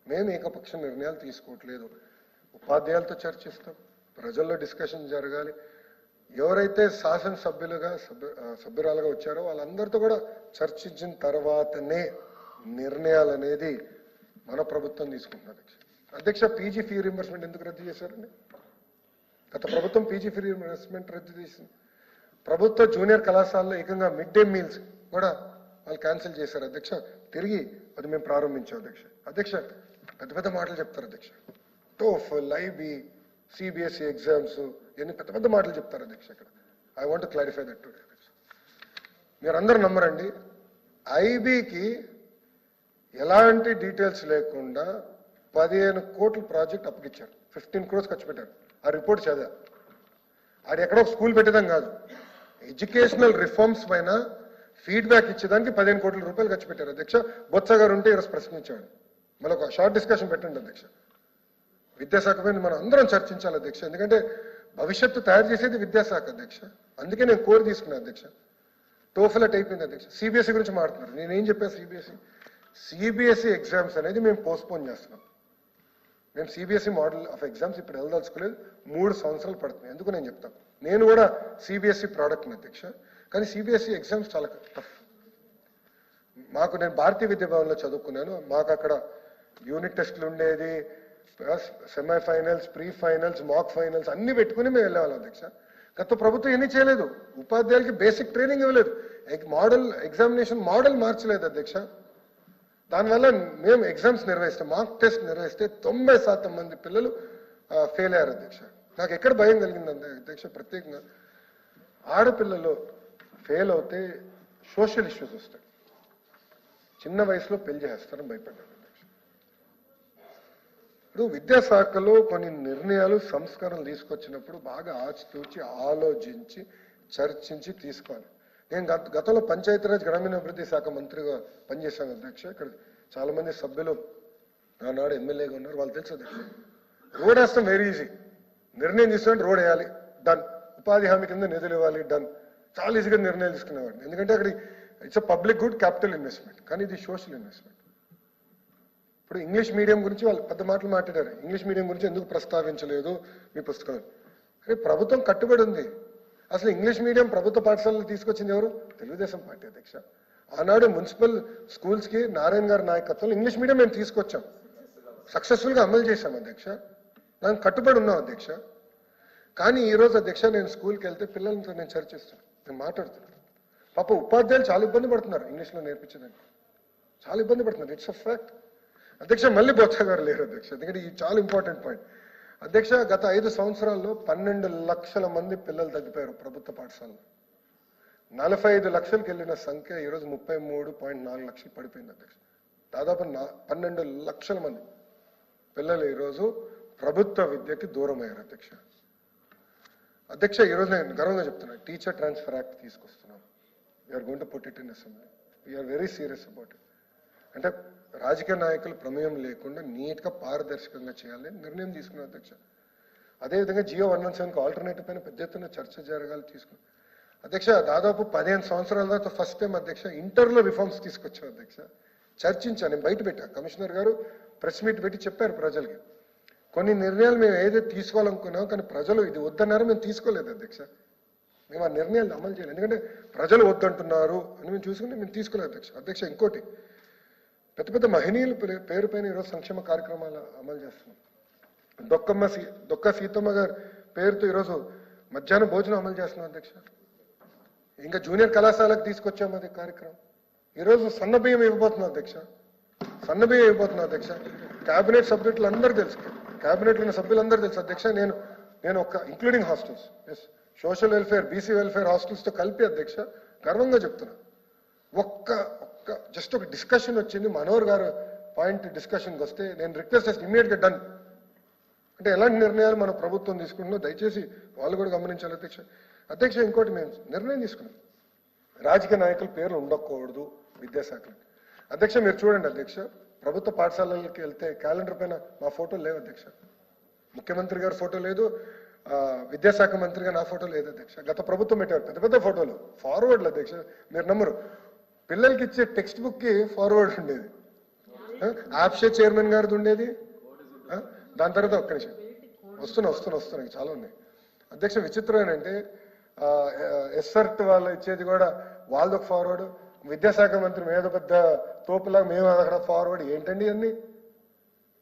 మేము ఏకపక్ష నిర్ణయాలు తీసుకోవట్లేదు. ఉపాధ్యాయులతో చర్చిస్తాం, ప్రజల్లో డిస్కషన్ జరగాలి. ఎవరైతే సభ్యురాలుగా వచ్చారో వాళ్ళందరితో కూడా చర్చించిన తర్వాతనే నిర్ణయాలు అనేది మన ప్రభుత్వం తీసుకుంటుంది అధ్యక్ష. అధ్యక్ష, పీజీ ఫీ రీయింబర్స్మెంట్ ఎందుకు రద్దు చేశారండి? గత ప్రభుత్వం పీజీ ఫీ రీయింబర్స్మెంట్ రద్దు చేసింది. ప్రభుత్వ జూనియర్ కళాశాలలో ఏకంగా మిడ్ డే మీల్స్ కూడా వాళ్ళు క్యాన్సిల్ చేశారు అధ్యక్ష. తిరిగి అది మేము ప్రారంభించాం అధ్యక్ష. అధ్యక్ష, పెద్ద పెద్ద మాటలు చెప్తారు అధ్యక్ష. టోఫల్, ఐబీ, సిబిఎస్ఈ ఎగ్జామ్స్, ఇవన్నీ పెద్ద పెద్ద మాటలు చెప్తారు అధ్యక్ష. ఇక్కడ I want clarify that today అధ్యక్ష. మీరు అందరూ నమ్మరండి, ఐబీకి ఎలాంటి డీటెయిల్స్ లేకుండా 15 కోట్ల ప్రాజెక్ట్ అప్పగిచ్చారు. 15 crores ఖర్చు పెట్టారు. ఆ రిపోర్ట్ చదివా. అది ఎక్కడో స్కూల్ పెట్టడం కాదు, ఎడ్యుకేషనల్ రిఫార్మ్స్ పైన ఫీడ్బ్యాక్ ఇచ్చేదానికి 15 కోట్ల రూపాయలు ఖర్చు పెట్టారు అధ్యక్ష. బొత్స గారు ఉంటే ఈరోజు ప్రశ్నించాడు. మళ్ళీ ఒక షార్ట్ డిస్కషన్ పెట్టండి అధ్యక్ష. విద్యాశాఖ పైన మనం అందరం చర్చించాలి అధ్యక్ష. ఎందుకంటే భవిష్యత్తు తయారు చేసేది విద్యాశాఖ అధ్యక్ష. అందుకే నేను కోరి తీసుకున్నాను అధ్యక్ష. టోఫెల్ అయిపోయింది అధ్యక్ష. సిబిఎస్ఈ గురించి మాట్లాడుతున్నారు. నేనేం చెప్పాను? సిబిఎస్ఈ ఎగ్జామ్స్ అనేది మేము పోస్ట్పోన్ చేస్తున్నాం. మేము సిబిఎస్ఈ మోడల్ ఆఫ్ ఎగ్జామ్స్ ఇప్పుడు వెళ్ళదలుచుకోలేదు. 3 సంవత్సరాలు పడుతుంది. ఎందుకు నేను చెప్తాను, నేను కూడా సిబిఎస్ఈ ప్రోడక్ట్ని అధ్యక్ష. కానీ సిబిఎస్ఈ ఎగ్జామ్స్ చాలా టఫ్. నేను భారతీయ విద్యా భవన్లో చదువుకున్నాను. మాకు అక్కడ యూనిట్ టెస్ట్లు ఉండేది, సెమీఫైనల్స్, ప్రీ ఫైనల్స్, మాక్ ఫైనల్స్ అన్ని పెట్టుకుని మేము వెళ్ళేవాళ్ళం అధ్యక్ష. గత ప్రభుత్వం ఏమీ చేయలేదు. ఉపాధ్యాయులకి బేసిక్ ట్రైనింగ్ ఇవ్వలేదు. ఎగ్జామినేషన్ మోడల్ మార్చలేదు అధ్యక్ష. దానివల్ల మేము ఎగ్జామ్స్ నిర్వహిస్తే, మాక్ టెస్ట్ నిర్వహిస్తే 90% మంది పిల్లలు ఫెయిల్ అయ్యారు అధ్యక్ష. నాకు ఎక్కడ భయం కలిగిందంటే అధ్యక్ష, ప్రత్యేకంగా ఆడపిల్లలు ఫెయిల్ అవుతే సోషల్ ఇష్యూస్ వస్తాయి. చిన్న వయసులో పెళ్లి చేస్తారని భయపడ్డాను అధ్యక్ష. ఇప్పుడు విద్యాశాఖలో కొన్ని నిర్ణయాలు, సంస్కరణలు తీసుకొచ్చినప్పుడు బాగా ఆచితూచి ఆలోచించి చర్చించి తీసుకోవాలి. నేను గతంలో పంచాయతీరాజ్ గ్రామీణాభివృద్ధి శాఖ మంత్రిగా పనిచేశాను అధ్యక్ష. ఇక్కడ చాలా మంది సభ్యులు ఆనాడు ఎమ్మెల్యేగా ఉన్నారు, వాళ్ళు తెలుసు అధ్యక్ష. రోడ్ వేస్తాం వెరీ ఈజీ. నిర్ణయం తీసుకుంటే రోడ్ వేయాలి, డన్. ఉపాధి హామీ కింద నిధులు ఇవ్వాలి, డన్. చాలా ఈజీగా నిర్ణయాలు తీసుకునేవాడిని. ఎందుకంటే అక్కడ it's a public good, capital investment. కానీ ఇది సోషల్ ఇన్వెస్ట్మెంట్. ఇప్పుడు ఇంగ్లీష్ మీడియం గురించి వాళ్ళు పెద్ద మాటలు మాట్లాడారు. ఇంగ్లీష్ మీడియం గురించి ఎందుకు ప్రస్తావించలేదు మీ పుస్తకం? అరే, ప్రభుత్వం కట్టుబడి ఉంది. అసలు ఇంగ్లీష్ మీడియం ప్రభుత్వ పాఠశాలలో తీసుకొచ్చింది ఎవరు? తెలుగుదేశం పార్టీ అధ్యక్ష. ఆనాడు మున్సిపల్ స్కూల్స్ కి నారాయణ గారి నాయకత్వంలో ఇంగ్లీష్ మీడియం మేము తీసుకొచ్చాం, సక్సెస్ఫుల్ గా అమలు చేశాం అధ్యక్ష. దానికి కట్టుబడి ఉన్నాం అధ్యక్ష. కానీ ఈ రోజు అధ్యక్ష, నేను స్కూల్కి వెళ్తే పిల్లలతో నేను చర్చిస్తాను, నేను మాట్లాడుతున్నాను. పాప ఉపాధ్యాయులు చాలా ఇబ్బంది పడుతున్నారు ఇంగ్లీష్లో నేర్పించడానికి, చాలా ఇబ్బంది పడుతున్నారు. ఇట్స్ అ ఫ్యాక్ట్ అధ్యక్ష. మళ్ళీ బొత్స గారు లేరు అధ్యక్ష, ఎందుకంటే ఇది చాలా ఇంపార్టెంట్ పాయింట్ అధ్యక్ష. గత 5 సంవత్సరాల్లో 12 లక్షల మంది పిల్లలు తగ్గిపోయారు ప్రభుత్వ పాఠశాలలో. 45 లక్షలకు వెళ్ళిన సంఖ్య ఈరోజు 33.4 లక్షలు పడిపోయింది అధ్యక్ష. దాదాపు 12 లక్షల మంది పిల్లలు ఈరోజు ప్రభుత్వ విద్యకి దూరం అయ్యారు అధ్యక్ష. అధ్యక్ష, ఈరోజు నేను గర్వంగా చెప్తున్నా, టీచర్ ట్రాన్స్ఫర్ యాక్ట్ తీసుకొస్తున్నాం. We're going to put it in assembly. We're very serious about it. అంటే రాజకీయ నాయకులు ప్రమేయం లేకుండా నీట్గా పారదర్శకంగా చేయాలని నిర్ణయం తీసుకున్నాం అధ్యక్ష. అదేవిధంగా జియో 117కి ఆల్టర్నేటివ్ పైన పెద్ద ఎత్తున చర్చ జరగాలి తీసుకుని అధ్యక్ష దాదాపు 15 సంవత్సరాల తర్వాత ఫస్ట్ టైం అధ్యక్ష ఇంటర్లో రిఫార్మ్స్ తీసుకొచ్చాం అధ్యక్ష చర్చించాను నేను బయట పెట్టా కమిషనర్ గారు ప్రెస్ మీట్ పెట్టి చెప్పారు ప్రజలకి కొన్ని నిర్ణయాలు మేము ఏదైతే తీసుకోవాలనుకున్నాం కానీ ప్రజలు ఇది వద్దన్నారో మేము తీసుకోలేదు అధ్యక్ష మేము ఆ నిర్ణయాలు అమలు చేయలేదు ఎందుకంటే ప్రజలు వద్దంటున్నారు అని మేము చూసుకుని మేము తీసుకోలేదు అధ్యక్ష అధ్యక్ష ఇంకోటి పెద్ద పెద్ద మహనీయుల పేరు పైన ఈరోజు సంక్షేమ కార్యక్రమాలు అమలు చేస్తున్నాం దొక్క సీతమ్మ గారి పేరుతో ఈరోజు మధ్యాహ్నం భోజనం అమలు చేస్తున్నాం అధ్యక్ష ఇంకా జూనియర్ కళాశాలకు తీసుకొచ్చాము అది కార్యక్రమం ఈరోజు సన్న బియ్యం ఇవ్వబోతున్నాం అధ్యక్ష సన్న బియ్యం ఇవ్వబోతున్నాం అధ్యక్ష క్యాబినెట్ సభ్యులు అందరూ తెలుసు క్యాబినెట్లో ఉన్న సభ్యులందరూ తెలుసు అధ్యక్ష నేను ఒక including hostels S social welfare BC welfare హాస్టల్స్తో కలిపి అధ్యక్ష గర్వంగా చెప్తున్నా జస్ట్ ఒక డిస్కషన్ వచ్చింది మనోహర్ గారు పాయింట్ డిస్కషన్కి వస్తే నేను రిక్వెస్ట్ చేస్తే ఇమ్మీడియట్గా డన్ అంటే ఎలాంటి నిర్ణయాలు మన ప్రభుత్వం తీసుకుంటుందో దయచేసి వాళ్ళు కూడా గమనించాలి అధ్యక్ష అధ్యక్ష ఇంకోటి మేము నిర్ణయం తీసుకున్నాం రాజకీయ నాయకుల పేర్లు ఉండకూడదు విద్యాశాఖలో అధ్యక్ష మీరు చూడండి అధ్యక్ష ప్రభుత్వ పాఠశాలలకి వెళ్తే క్యాలెండర్ పైన మా ఫోటోలు లేవు అధ్యక్ష ముఖ్యమంత్రి గారి ఫోటో లేదు విద్యాశాఖ మంత్రిగా నా ఫోటో లేదు అధ్యక్ష గత ప్రభుత్వం పెట్టారు పెద్ద పెద్ద ఫోటోలు ఫార్వర్డ్లు అధ్యక్ష మీరు నమ్మరు పిల్లలకి ఇచ్చే టెక్స్ట్ బుక్కి ఫార్వర్డ్ ఉండేది ఆప్షే చైర్మన్ గారిది ఉండేది దాని తర్వాత ఒక్క నిమిషం వస్తున్నాయి చాలా ఉన్నాయి అధ్యక్ష విచిత్రం ఏంటంటే ఎస్ఆర్ట్ వాళ్ళు ఇచ్చేది కూడా వాళ్ళదొక ఫార్వర్డ్ విద్యాశాఖ మంత్రి మీద పెద్ద తోపులాగా మేము అక్కడ ఫార్వర్డ్ ఏంటండి అన్ని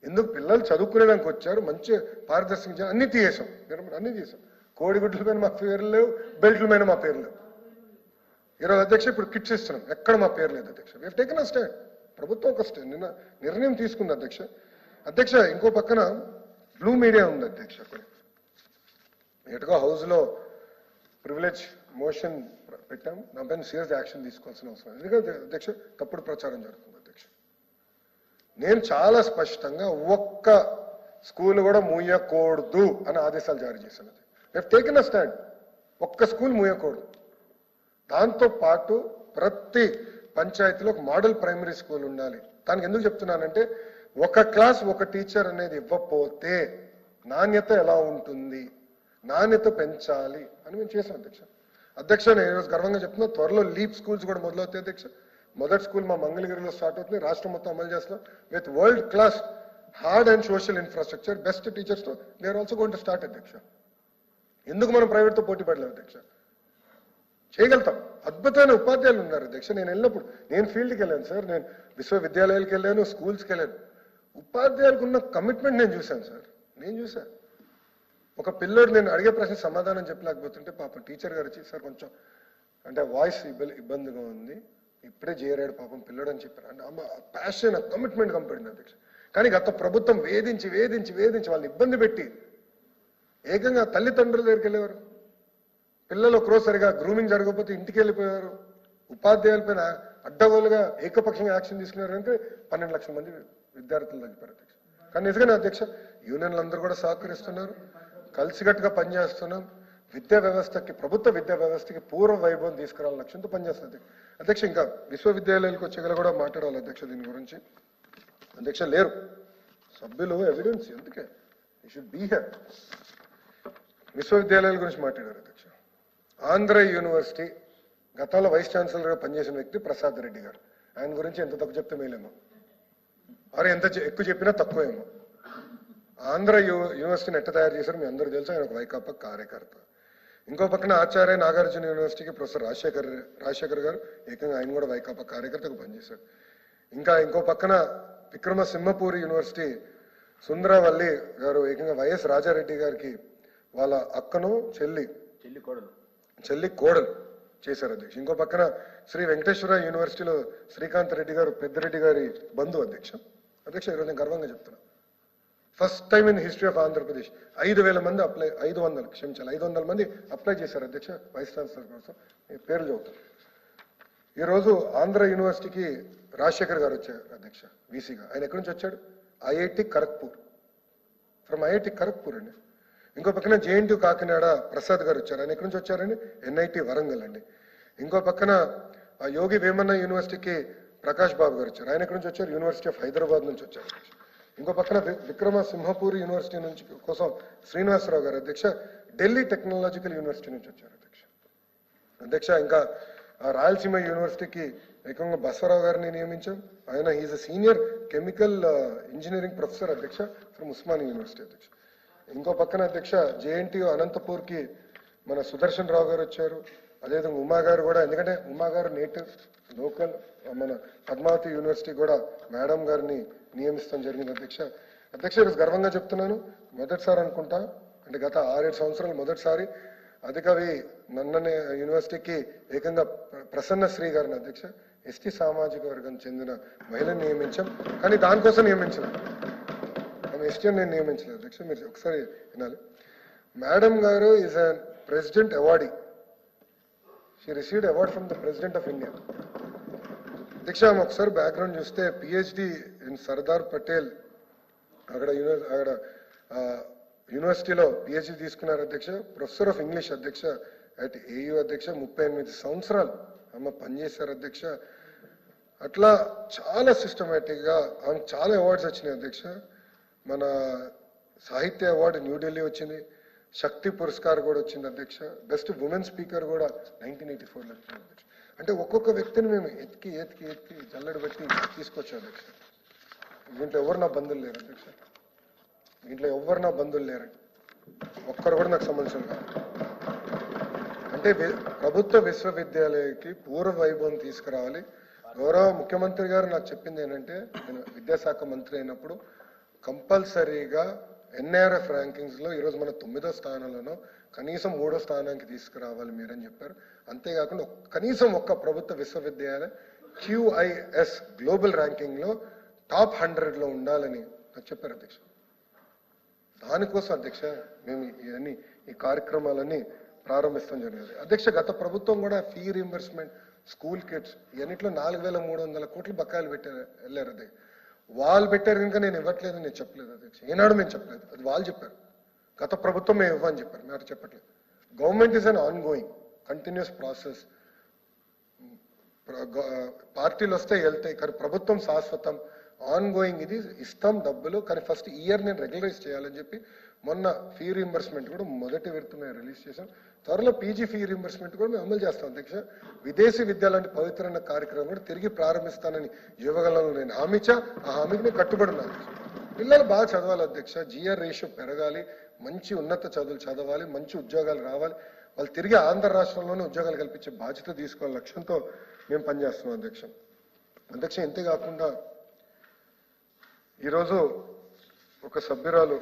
ఎందుకు పిల్లలు చదువుకునేదానికి వచ్చారు మంచి పారదర్శకంగా అన్ని తీసేసాం అన్ని తీసాం కోడిగుడ్ల పైన మా పేర్లు లేవు బెల్ట్ల పైన మా పేర్లు లేవు ఈరోజు అధ్యక్ష ఇప్పుడు కిట్స్ ఇస్తున్నాం ఎక్కడ మా పేరు లేదు అధ్యక్ష వీ టేకెన్ అ స్టాండ్ ప్రభుత్వం ఒక స్టాండ్ నిన్న నిర్ణయం తీసుకుంది అధ్యక్ష ఇంకో పక్కన బ్లూ మీడియా ఉంది అధ్యక్ష అక్కడ ఎటుగా హౌస్లో ప్రివిలేజ్ మోషన్ పెట్టాం దానిపైన సీరియస్ యాక్షన్ తీసుకోవాల్సిన అవసరం ఎందుకంటే అధ్యక్ష తప్పుడు ప్రచారం జరుగుతుంది అధ్యక్ష నేను చాలా స్పష్టంగా ఒక్క స్కూల్ కూడా మూయకూడదు అని ఆదేశాలు జారీ చేశాను వి టేకెన్ అ స్టాండ్ ఒక్క స్కూల్ మూయకూడదు దాంతో పాటు ప్రతి పంచాయతీలో ఒక మోడల్ ప్రైమరీ స్కూల్ ఉండాలి దానికి ఎందుకు చెప్తున్నానంటే ఒక క్లాస్ ఒక టీచర్ అనేది ఇవ్వకపోతే నాణ్యత ఎలా ఉంటుంది నాణ్యత పెంచాలి అని మేము చేసాం అధ్యక్ష నేను ఈరోజు గర్వంగా చెప్తున్నా త్వరలో లీప్ స్కూల్స్ కూడా మొదలవుతాయి అధ్యక్ష మొదటి స్కూల్ మా మంగళగిరిలో స్టార్ట్ అవుతుంది రాష్ట్రం మొత్తం అమలు చేస్తున్నాం with world class hard and social infrastructure best టీచర్స్తో they are also going to start అధ్యక్ష ఎందుకు మనం ప్రైవేట్తో పోటీ పడలేము అధ్యక్ష చేయగలుగుతాం అద్భుతమైన ఉపాధ్యాయులు ఉన్నారు అధ్యక్ష నేను వెళ్ళినప్పుడు నేను ఫీల్డ్కి వెళ్ళాను సార్ నేను విశ్వవిద్యాలయాలకు వెళ్ళాను స్కూల్స్కి వెళ్ళాను ఉపాధ్యాయులకు ఉన్న కమిట్మెంట్ నేను చూశాను సార్ నేను చూశాను ఒక పిల్లోడు నేను అడిగే ప్రశ్న సమాధానం చెప్పలేకపోతుంటే పాపం టీచర్ గారు వచ్చి సార్ కొంచెం అంటే వాయిస్ ఇబ్బందిగా ఉంది ఇప్పుడే చేరాడు పాపం పిల్లోడు అని చెప్పారు అంటే అమ్మ ప్యాషన్ కమిట్మెంట్ కంపడింది అధ్యక్ష కానీ గత ప్రభుత్వం వేధించి వాళ్ళని ఇబ్బంది పెట్టి ఏకంగా తల్లిదండ్రుల దగ్గరికి వెళ్ళేవారు పిల్లలు ఒకరోజు సరిగా గ్రూమింగ్ జరగకపోతే ఇంటికి వెళ్ళిపోయారు ఉపాధ్యాయులపైన అడ్డగోలుగా ఏకపక్షంగా యాక్షన్ తీసుకున్నారు అంటే 12 లక్షల మంది విద్యార్థులు తగ్గిపోయారు అధ్యక్ష కానీ నిజంగానే అధ్యక్ష యూనియన్లు అందరూ కూడా సహకరిస్తున్నారు కలిసికట్టుగా పనిచేస్తున్నాం విద్యా వ్యవస్థకి ప్రభుత్వ విద్యా వ్యవస్థకి పూర్వ వైభవం తీసుకురావాలని లక్ష్యంతో పనిచేస్తుంది అధ్యక్ష ఇంకా విశ్వవిద్యాలయాలకు వచ్చేగల కూడా మాట్లాడాలి అధ్యక్ష దీని గురించి అధ్యక్ష లేరు సభ్యులు ఎవిడెన్స్ ఎందుకే యూ షుడ్ బీ హియర్ విశ్వవిద్యాలయాల గురించి మాట్లాడారు అధ్యక్ష ఆంధ్ర యూనివర్సిటీ గతంలో వైస్ ఛాన్సలర్గా పనిచేసిన వ్యక్తి ప్రసాద్ రెడ్డి గారు ఆయన గురించి ఎంత తక్కువ చెప్తే మేలేమో వారు ఎంత ఎక్కువ చెప్పినా తక్కువేమో ఆంధ్ర యూనివర్సిటీని ఎట్ట తయారు చేశారు మీ అందరూ తెలుసు ఆయన ఒక వైకాపా కార్యకర్త ఇంకో పక్కన ఆచార్య నాగార్జున యూనివర్సిటీకి ప్రొఫెసర్ రాజశేఖర్ గారు ఏకంగా ఆయన కూడా వైకాపా కార్యకర్తగా పనిచేశారు ఇంకా ఇంకో పక్కన విక్రమసింహపూరి యూనివర్సిటీ సుందరవల్లి గారు ఏకంగా వైఎస్ రాజారెడ్డి గారికి వాళ్ళ అక్కను చెల్లి కోడలు చేశారు అధ్యక్ష ఇంకో పక్కన శ్రీ వెంకటేశ్వర యూనివర్సిటీలో శ్రీకాంత్ రెడ్డి గారు పెద్దిరెడ్డి గారి బంధువు అధ్యక్ష ఈరోజు నేను గర్వంగా చెప్తున్నా first time in history of Andhra Pradesh 5,000 మంది 500 మంది అప్లై చేశారు అధ్యక్ష వైస్ ఛాన్సలర్ కోసం పేర్లు చదువుతారు ఈరోజు ఆంధ్ర యూనివర్సిటీకి రాజశేఖర్ గారు వచ్చారు అధ్యక్ష వీసీగా ఆయన ఎక్కడి నుంచి వచ్చాడు IIT Kharagpur from IIT Kharagpur అండి ఇంకో పక్కన జేఎన్టీ కాకినాడ ప్రసాద్ గారు వచ్చారు ఆయన ఎక్కడి నుంచి వచ్చారండి ఎన్ఐటి వరంగల్ అండి ఇంకో పక్కన యోగి వేమన్న యూనివర్సిటీకి ప్రకాష్ బాబు గారు వచ్చారు ఆయన ఎక్కడి నుంచి వచ్చారు యూనివర్సిటీ ఆఫ్ హైదరాబాద్ నుంచి వచ్చారు ఇంకో పక్కన విక్రమ సింహపూర్ యూనివర్సిటీ నుంచి కోసం శ్రీనివాసరావు గారు అధ్యక్ష ఢిల్లీ టెక్నాలజికల్ యూనివర్సిటీ నుంచి వచ్చారు అధ్యక్ష. ఇంకా రాయలసీమ యూనివర్సిటీకి ఏకంగా బసవరావు గారిని నియమించాం. ఆయన is a senior chemical engineering professor అధ్యక్ష ఫ్రమ్ ఉస్మానియా యూనివర్సిటీ అధ్యక్ష. ఇంకో పక్కన అధ్యక్ష జేఎన్టీయూ అనంతపూర్కి మన సుదర్శన్ రావు గారు వచ్చారు. అదేవిధంగా ఉమా గారు కూడా, ఎందుకంటే ఉమా గారు నేటివ్ లోకల్ మన పద్మావతి యూనివర్సిటీ కూడా మేడం గారిని నియమిస్తాం జరిగింది అధ్యక్ష. అధ్యక్ష ఈరోజు గర్వంగా చెప్తున్నాను, మొదటిసారి అనుకుంటా, అంటే గత 6-7 సంవత్సరాలు మొదటిసారి అధికవి నన్ననే యూనివర్సిటీకి ఏకంగా ప్రసన్న శ్రీ గారిని అధ్యక్ష ఎస్టీ సామాజిక వర్గం చెందిన మహిళను నియమించాం. కానీ దానికోసం నియమించలేదు, ఆమె ఎస్టీ నేను నియమించలేదు అధ్యక్ష. మీరు ఒకసారి వినాలి. మేడం గారు is a president awardee. She received award from the president of India అధ్యక్ష. ఆమె ఒకసారి బ్యాక్గ్రౌండ్ చూస్తే పిహెచ్డి ఇన్ సర్దార్ పటేల్ అక్కడ యూనివర్సిటీలో పిహెచ్డి తీసుకున్నారు అధ్యక్ష. ప్రొఫెసర్ ఆఫ్ ఇంగ్లీష్ అధ్యక్ష అట్ ఏయూ అధ్యక్ష. 38 సంవత్సరాలు ఆమె పనిచేశారు అధ్యక్ష. అట్లా చాలా సిస్టమేటిక్గా ఆమెకు చాలా అవార్డ్స్ వచ్చినాయి అధ్యక్ష. మన సాహిత్య అవార్డు న్యూఢిల్లీ వచ్చింది, శక్తి పురస్కార్ కూడా వచ్చింది అధ్యక్ష. బెస్ట్ ఉమెన్ స్పీకర్ కూడా 1984లో వచ్చింది అధ్యక్ష. అంటే ఒక్కొక్క వ్యక్తిని మేము ఎత్తికి జల్లెడ పెట్టి తీసుకొచ్చాం అధ్యక్ష. దీంట్లో ఎవరు నా బంధువులు లేరు అధ్యక్ష, దీంట్లో ఎవరు నా బంధువులు లేరండి, ఒక్కరు కూడా నాకు సంబంధించిన కాదు. అంటే ప్రభుత్వ విశ్వవిద్యాలయానికి పూర్వ వైభవం తీసుకురావాలి. గౌరవ ముఖ్యమంత్రి గారు నాకు చెప్పింది ఏంటంటే, నేను విద్యాశాఖ మంత్రి అయినప్పుడు కంపల్సరీగా ఎన్ఆర్ఎఫ్ ర్యాంకింగ్స్లో ఈరోజు మన 9వ స్థానంలోనో కనీసం 3వ స్థానానికి తీసుకురావాలి మీరని చెప్పారు. అంతేకాకుండా కనీసం ఒక్క ప్రభుత్వ విశ్వవిద్యాలయం QIS గ్లోబల్ ర్యాంకింగ్లో టాప్ 100లో ఉండాలని నాకు చెప్పారు అధ్యక్ష. దానికోసం అధ్యక్ష మేము ఈ కార్యక్రమాలన్నీ ప్రారంభిస్తాం జరిగింది అధ్యక్ష. గత ప్రభుత్వం కూడా ఫీ రీంబర్స్మెంట్, స్కూల్ కిట్స్ ఇవన్నిట్లో 4,300 కోట్లు బకాయిలు వెళ్ళారు అదే. వాళ్ళు పెట్టారు కనుక నేను ఇవ్వట్లేదు నేను చెప్పలేదు అధ్యక్ష. ఏనాడు మేము చెప్పలేదు, అది వాళ్ళు చెప్పారు. గత ప్రభుత్వం మేము ఇవ్వని చెప్పారు, మేము చెప్పట్లేదు. Government is an on going continuous process. పార్టీలు వస్తాయి వెళ్తాయి, కానీ ప్రభుత్వం శాశ్వతం, ఆన్ గోయింగ్. ఇది ఇస్తాం డబ్బులు, కానీ ఫస్ట్ ఇయర్ నేను రెగ్యులరైజ్ చేయాలని చెప్పి మొన్న ఫీ రీంబర్స్మెంట్ కూడా మొదటి విడత మేము రిలీజ్ చేశాం. త్వరలో పీజీ ఫీ రీంబర్స్మెంట్ కూడా మేము అమలు చేస్తాం అధ్యక్ష. విదేశీ విద్య లాంటి పవిత్రమైన కార్యక్రమం కూడా తిరిగి ప్రారంభిస్తానని యువగలంలో నేను హామీచా, ఆ హామీకి నేను కట్టుబడినాను. పిల్లలు బాగా చదవాలి అధ్యక్ష, జిఆర్ రేషియో పెరగాలి, మంచి ఉన్నత చదువులు చదవాలి, మంచి ఉద్యోగాలు రావాలి, వాళ్ళు తిరిగి ఆంధ్ర రాష్ట్రంలోనే ఉద్యోగాలు కల్పించే బాధ్యత తీసుకోవాలి లక్ష్యంతో మేము పనిచేస్తున్నాం అధ్యక్ష. అధ్యక్ష ఇంతేకాకుండా ఈరోజు ఒక సభ్యురాలు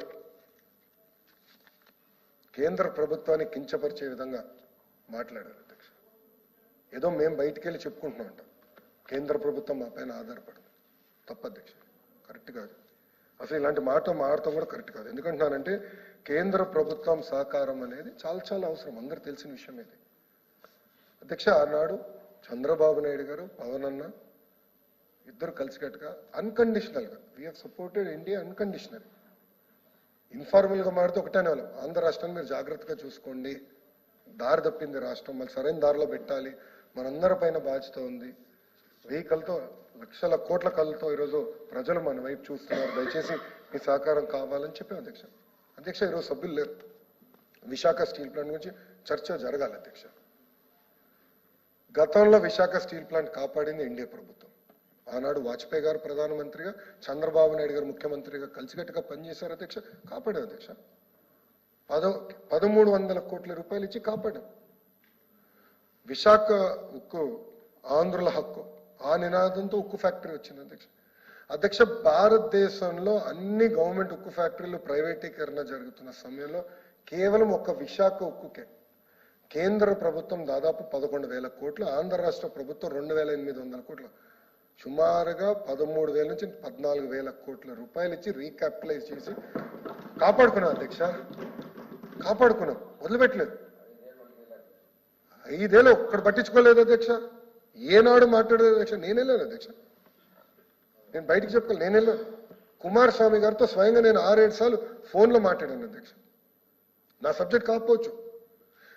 కేంద్ర ప్రభుత్వాన్ని కించపరిచే విధంగా మాట్లాడారు అధ్యక్ష. ఏదో మేము బయటికి వెళ్ళి చెప్పుకుంటున్నాం, కేంద్ర ప్రభుత్వం మా పైన ఆధారపడింది. తప్పు అధ్యక్ష, కరెక్ట్ కాదు. అసలు ఇలాంటి మాట మాడటం కూడా కరెక్ట్ కాదు. ఎందుకంటున్నానంటే కేంద్ర ప్రభుత్వం సహకారం అనేది చాలా చాలా అవసరం, అందరు తెలిసిన విషయం ఇది అధ్యక్ష. ఆనాడు చంద్రబాబు నాయుడు గారు, పవన్ అన్న ఇద్దరు కలిసికట్టుగా అన్కండిషనల్గా we have supported India unconditional. ఇన్ఫార్మల్గా మాడితే ఒకటే వాళ్ళం, ఆంధ్ర రాష్ట్రాన్ని మీరు జాగ్రత్తగా చూసుకోండి, దారి తప్పింది రాష్ట్రం, మళ్ళీ సరైన దారిలో పెట్టాలి, మనందరి పైన బాధ్యత ఉంది. 1000 కళ్ళతో, లక్షల కోట్ల కళ్ళతో ఈరోజు ప్రజలు మన వైపు చూస్తున్నారు, దయచేసి మీ సహకారం కావాలని చెప్పాం అధ్యక్ష. అధ్యక్ష ఈరోజు సభ్యులు లేరు, విశాఖ స్టీల్ ప్లాంట్ గురించి చర్చ జరగాలి అధ్యక్ష. గతంలో విశాఖ స్టీల్ ప్లాంట్ కాపాడింది ఎన్డీఏ ప్రభుత్వం. ఆనాడు వాజ్పేయి గారు ప్రధానమంత్రిగా, చంద్రబాబు నాయుడు గారు ముఖ్యమంత్రిగా కలిసికట్టుగా పనిచేశారు అధ్యక్ష, కాపాడారు అధ్యక్ష. 1300 కోట్ల రూపాయలు ఇచ్చి కాపాడాం. విశాఖ ఉక్కు ఆంధ్రుల హక్కు, ఆ నినాదంతో ఉక్కు ఫ్యాక్టరీ వచ్చింది అధ్యక్ష. అధ్యక్ష భారతదేశంలో అన్ని గవర్నమెంట్ ఉక్కు ఫ్యాక్టరీలు ప్రైవేటీకరణ జరుగుతున్న సమయంలో కేవలం ఒక విశాఖ ఉక్కుకే కేంద్ర ప్రభుత్వం దాదాపు 11,000 కోట్లు, ఆంధ్ర రాష్ట్ర ప్రభుత్వం 2,800 కోట్లు, సుమారుగా 13,000 నుంచి 14,000 కోట్ల రూపాయలు ఇచ్చి రీక్యాపిటలైజ్ చేసి కాపాడుకున్నాం అధ్యక్ష. కాపాడుకున్నాం, వదిలిపెట్టలేదు. 5 ఏళ్ళు ఒక్కడ పట్టించుకోలేదు అధ్యక్ష. ఏనాడు మాట్లాడలేదు అధ్యక్ష. నేను వెళ్ళాను అధ్యక్ష, నేను బయటికి చెప్పుకోవాలి, నేను వెళ్ళాను. కుమారస్వామి గారితో స్వయంగా నేను 6-7 సార్లు ఫోన్లో మాట్లాడాను అధ్యక్ష. నా సబ్జెక్ట్ కాకపోవచ్చు,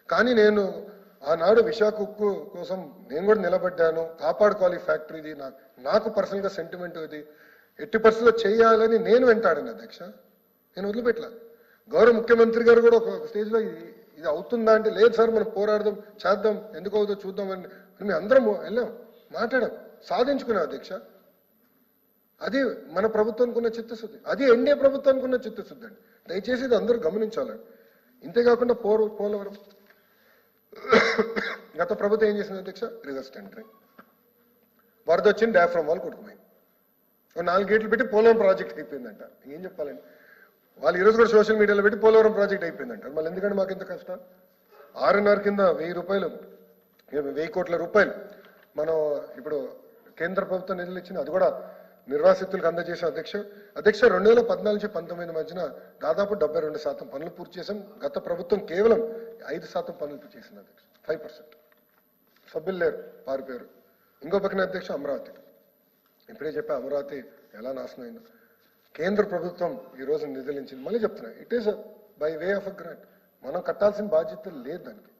కానీ నేను ఆనాడు విశాఖ ఉక్కు కోసం నేను కూడా నిలబడ్డాను, కాపాడుకోవాలి ఫ్యాక్టరీది. నాకు పర్సనల్గా సెంటిమెంట్ ఇది. ఎట్టి పరిస్థితుల్లో చేయాలని నేను వెంటాడాను అధ్యక్ష. నేను వదిలిపెట్టలా. గౌరవ ముఖ్యమంత్రి గారు కూడా ఒక స్టేజ్లో ఇది అవుతుందా అంటే, లేదు సార్ మనం పోరాడదాం, చేద్దాం, ఎందుకు అవుతుందో చూద్దామని మేము అందరం వెళ్ళాం, మాట్లాడాం, సాధించుకున్నాం అధ్యక్ష. అది మన ప్రభుత్వానికి ఉన్న చిత్తశుద్ధి, అది ఎన్డీఏ ప్రభుత్వానికి ఉన్న చిత్తశుద్ధి అండి. దయచేసి ఇది అందరూ గమనించాలండి. ఇంతేకాకుండా పోలవరం గత ప్రభుత్వం ఏం చేసింది అధ్యక్ష? Reverse tendering. వరద వచ్చింది, డాఫ్రమ్ వాళ్ళు కొట్టుకుపోయింది. 4 గేట్లు పెట్టి పోలవరం ప్రాజెక్ట్ అయిపోయిందంట. ఏం చెప్పాలండి? వాళ్ళు ఈరోజు కూడా సోషల్ మీడియాలో పెట్టి పోలవరం ప్రాజెక్ట్ అయిపోయిందంట. మళ్ళీ ఎందుకంటే మాకు ఇంత కష్టం? 6.5 కింద 1,000 కోట్ల రూపాయలు మనం ఇప్పుడు కేంద్ర ప్రభుత్వం నిధులు ఇచ్చింది, అది కూడా నిర్వాసితులకు అందజేసాం అధ్యక్ష. 2014-19 మధ్యన దాదాపు 72% పనులు పూర్తి చేశాం. గత ప్రభుత్వం కేవలం 5% పనులు పూర్తి చేసింది అధ్యక్ష. 5%. సభ్యులు లేరు, పారిపోయారు. ఇంకో పక్కన అధ్యక్ష అమరావతి, ఇప్పుడే చెప్పా అమరావతి ఎలా నాశనం అయిందో. కేంద్ర ప్రభుత్వం ఈ రోజు నిధులు ఇచ్చింది. మళ్ళీ చెప్తున్నా, it is by way of a grant. మనం కట్టాల్సిన బాధ్యత లేదు దానికి.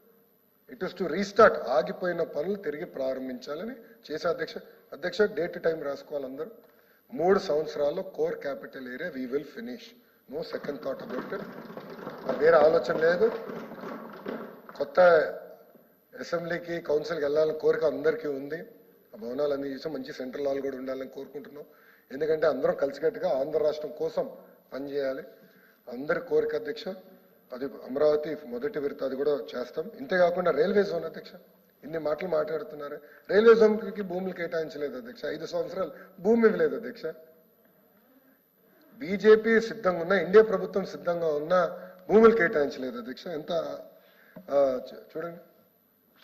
It is to restart. ఆగిపోయిన పనులు తిరిగి ప్రారంభించాలని చేసే అధ్యక్ష డేట్ టైం రాసుకోవాలి అందరూ. 3 సంవత్సరాల్లో core capital area we will finish. No second thought about it. వేరే ఆలోచన లేదు. కొత్త అసెంబ్లీకి కౌన్సిల్కి వెళ్ళాలని కోరిక అందరికీ ఉంది. ఆ భవనాలన్నీ చూసాం, మంచి సెంట్రల్ హాల్ కూడా ఉండాలని కోరుకుంటున్నాం. ఎందుకంటే అందరం కలిసికట్టుగా ఆంధ్ర రాష్ట్రం కోసం పనిచేయాలి. అందరి కోరిక అధ్యక్ష. అది అమరావతి మొదటి విడత, అది కూడా చేస్తాం. ఇంతేకాకుండా రైల్వే జోన్ అధ్యక్ష, ఇన్ని మాటలు మాట్లాడుతున్నారు. రైల్వే జోన్కి భూములు కేటాయించలేదు అధ్యక్ష. 5 సంవత్సరాలు భూమి ఇవ్వలేదు అధ్యక్ష. బీజేపీ సిద్ధంగా ఉన్నా, ఇండియా ప్రభుత్వం సిద్ధంగా ఉన్నా భూములు కేటాయించలేదు అధ్యక్ష. ఎంత చూడండి,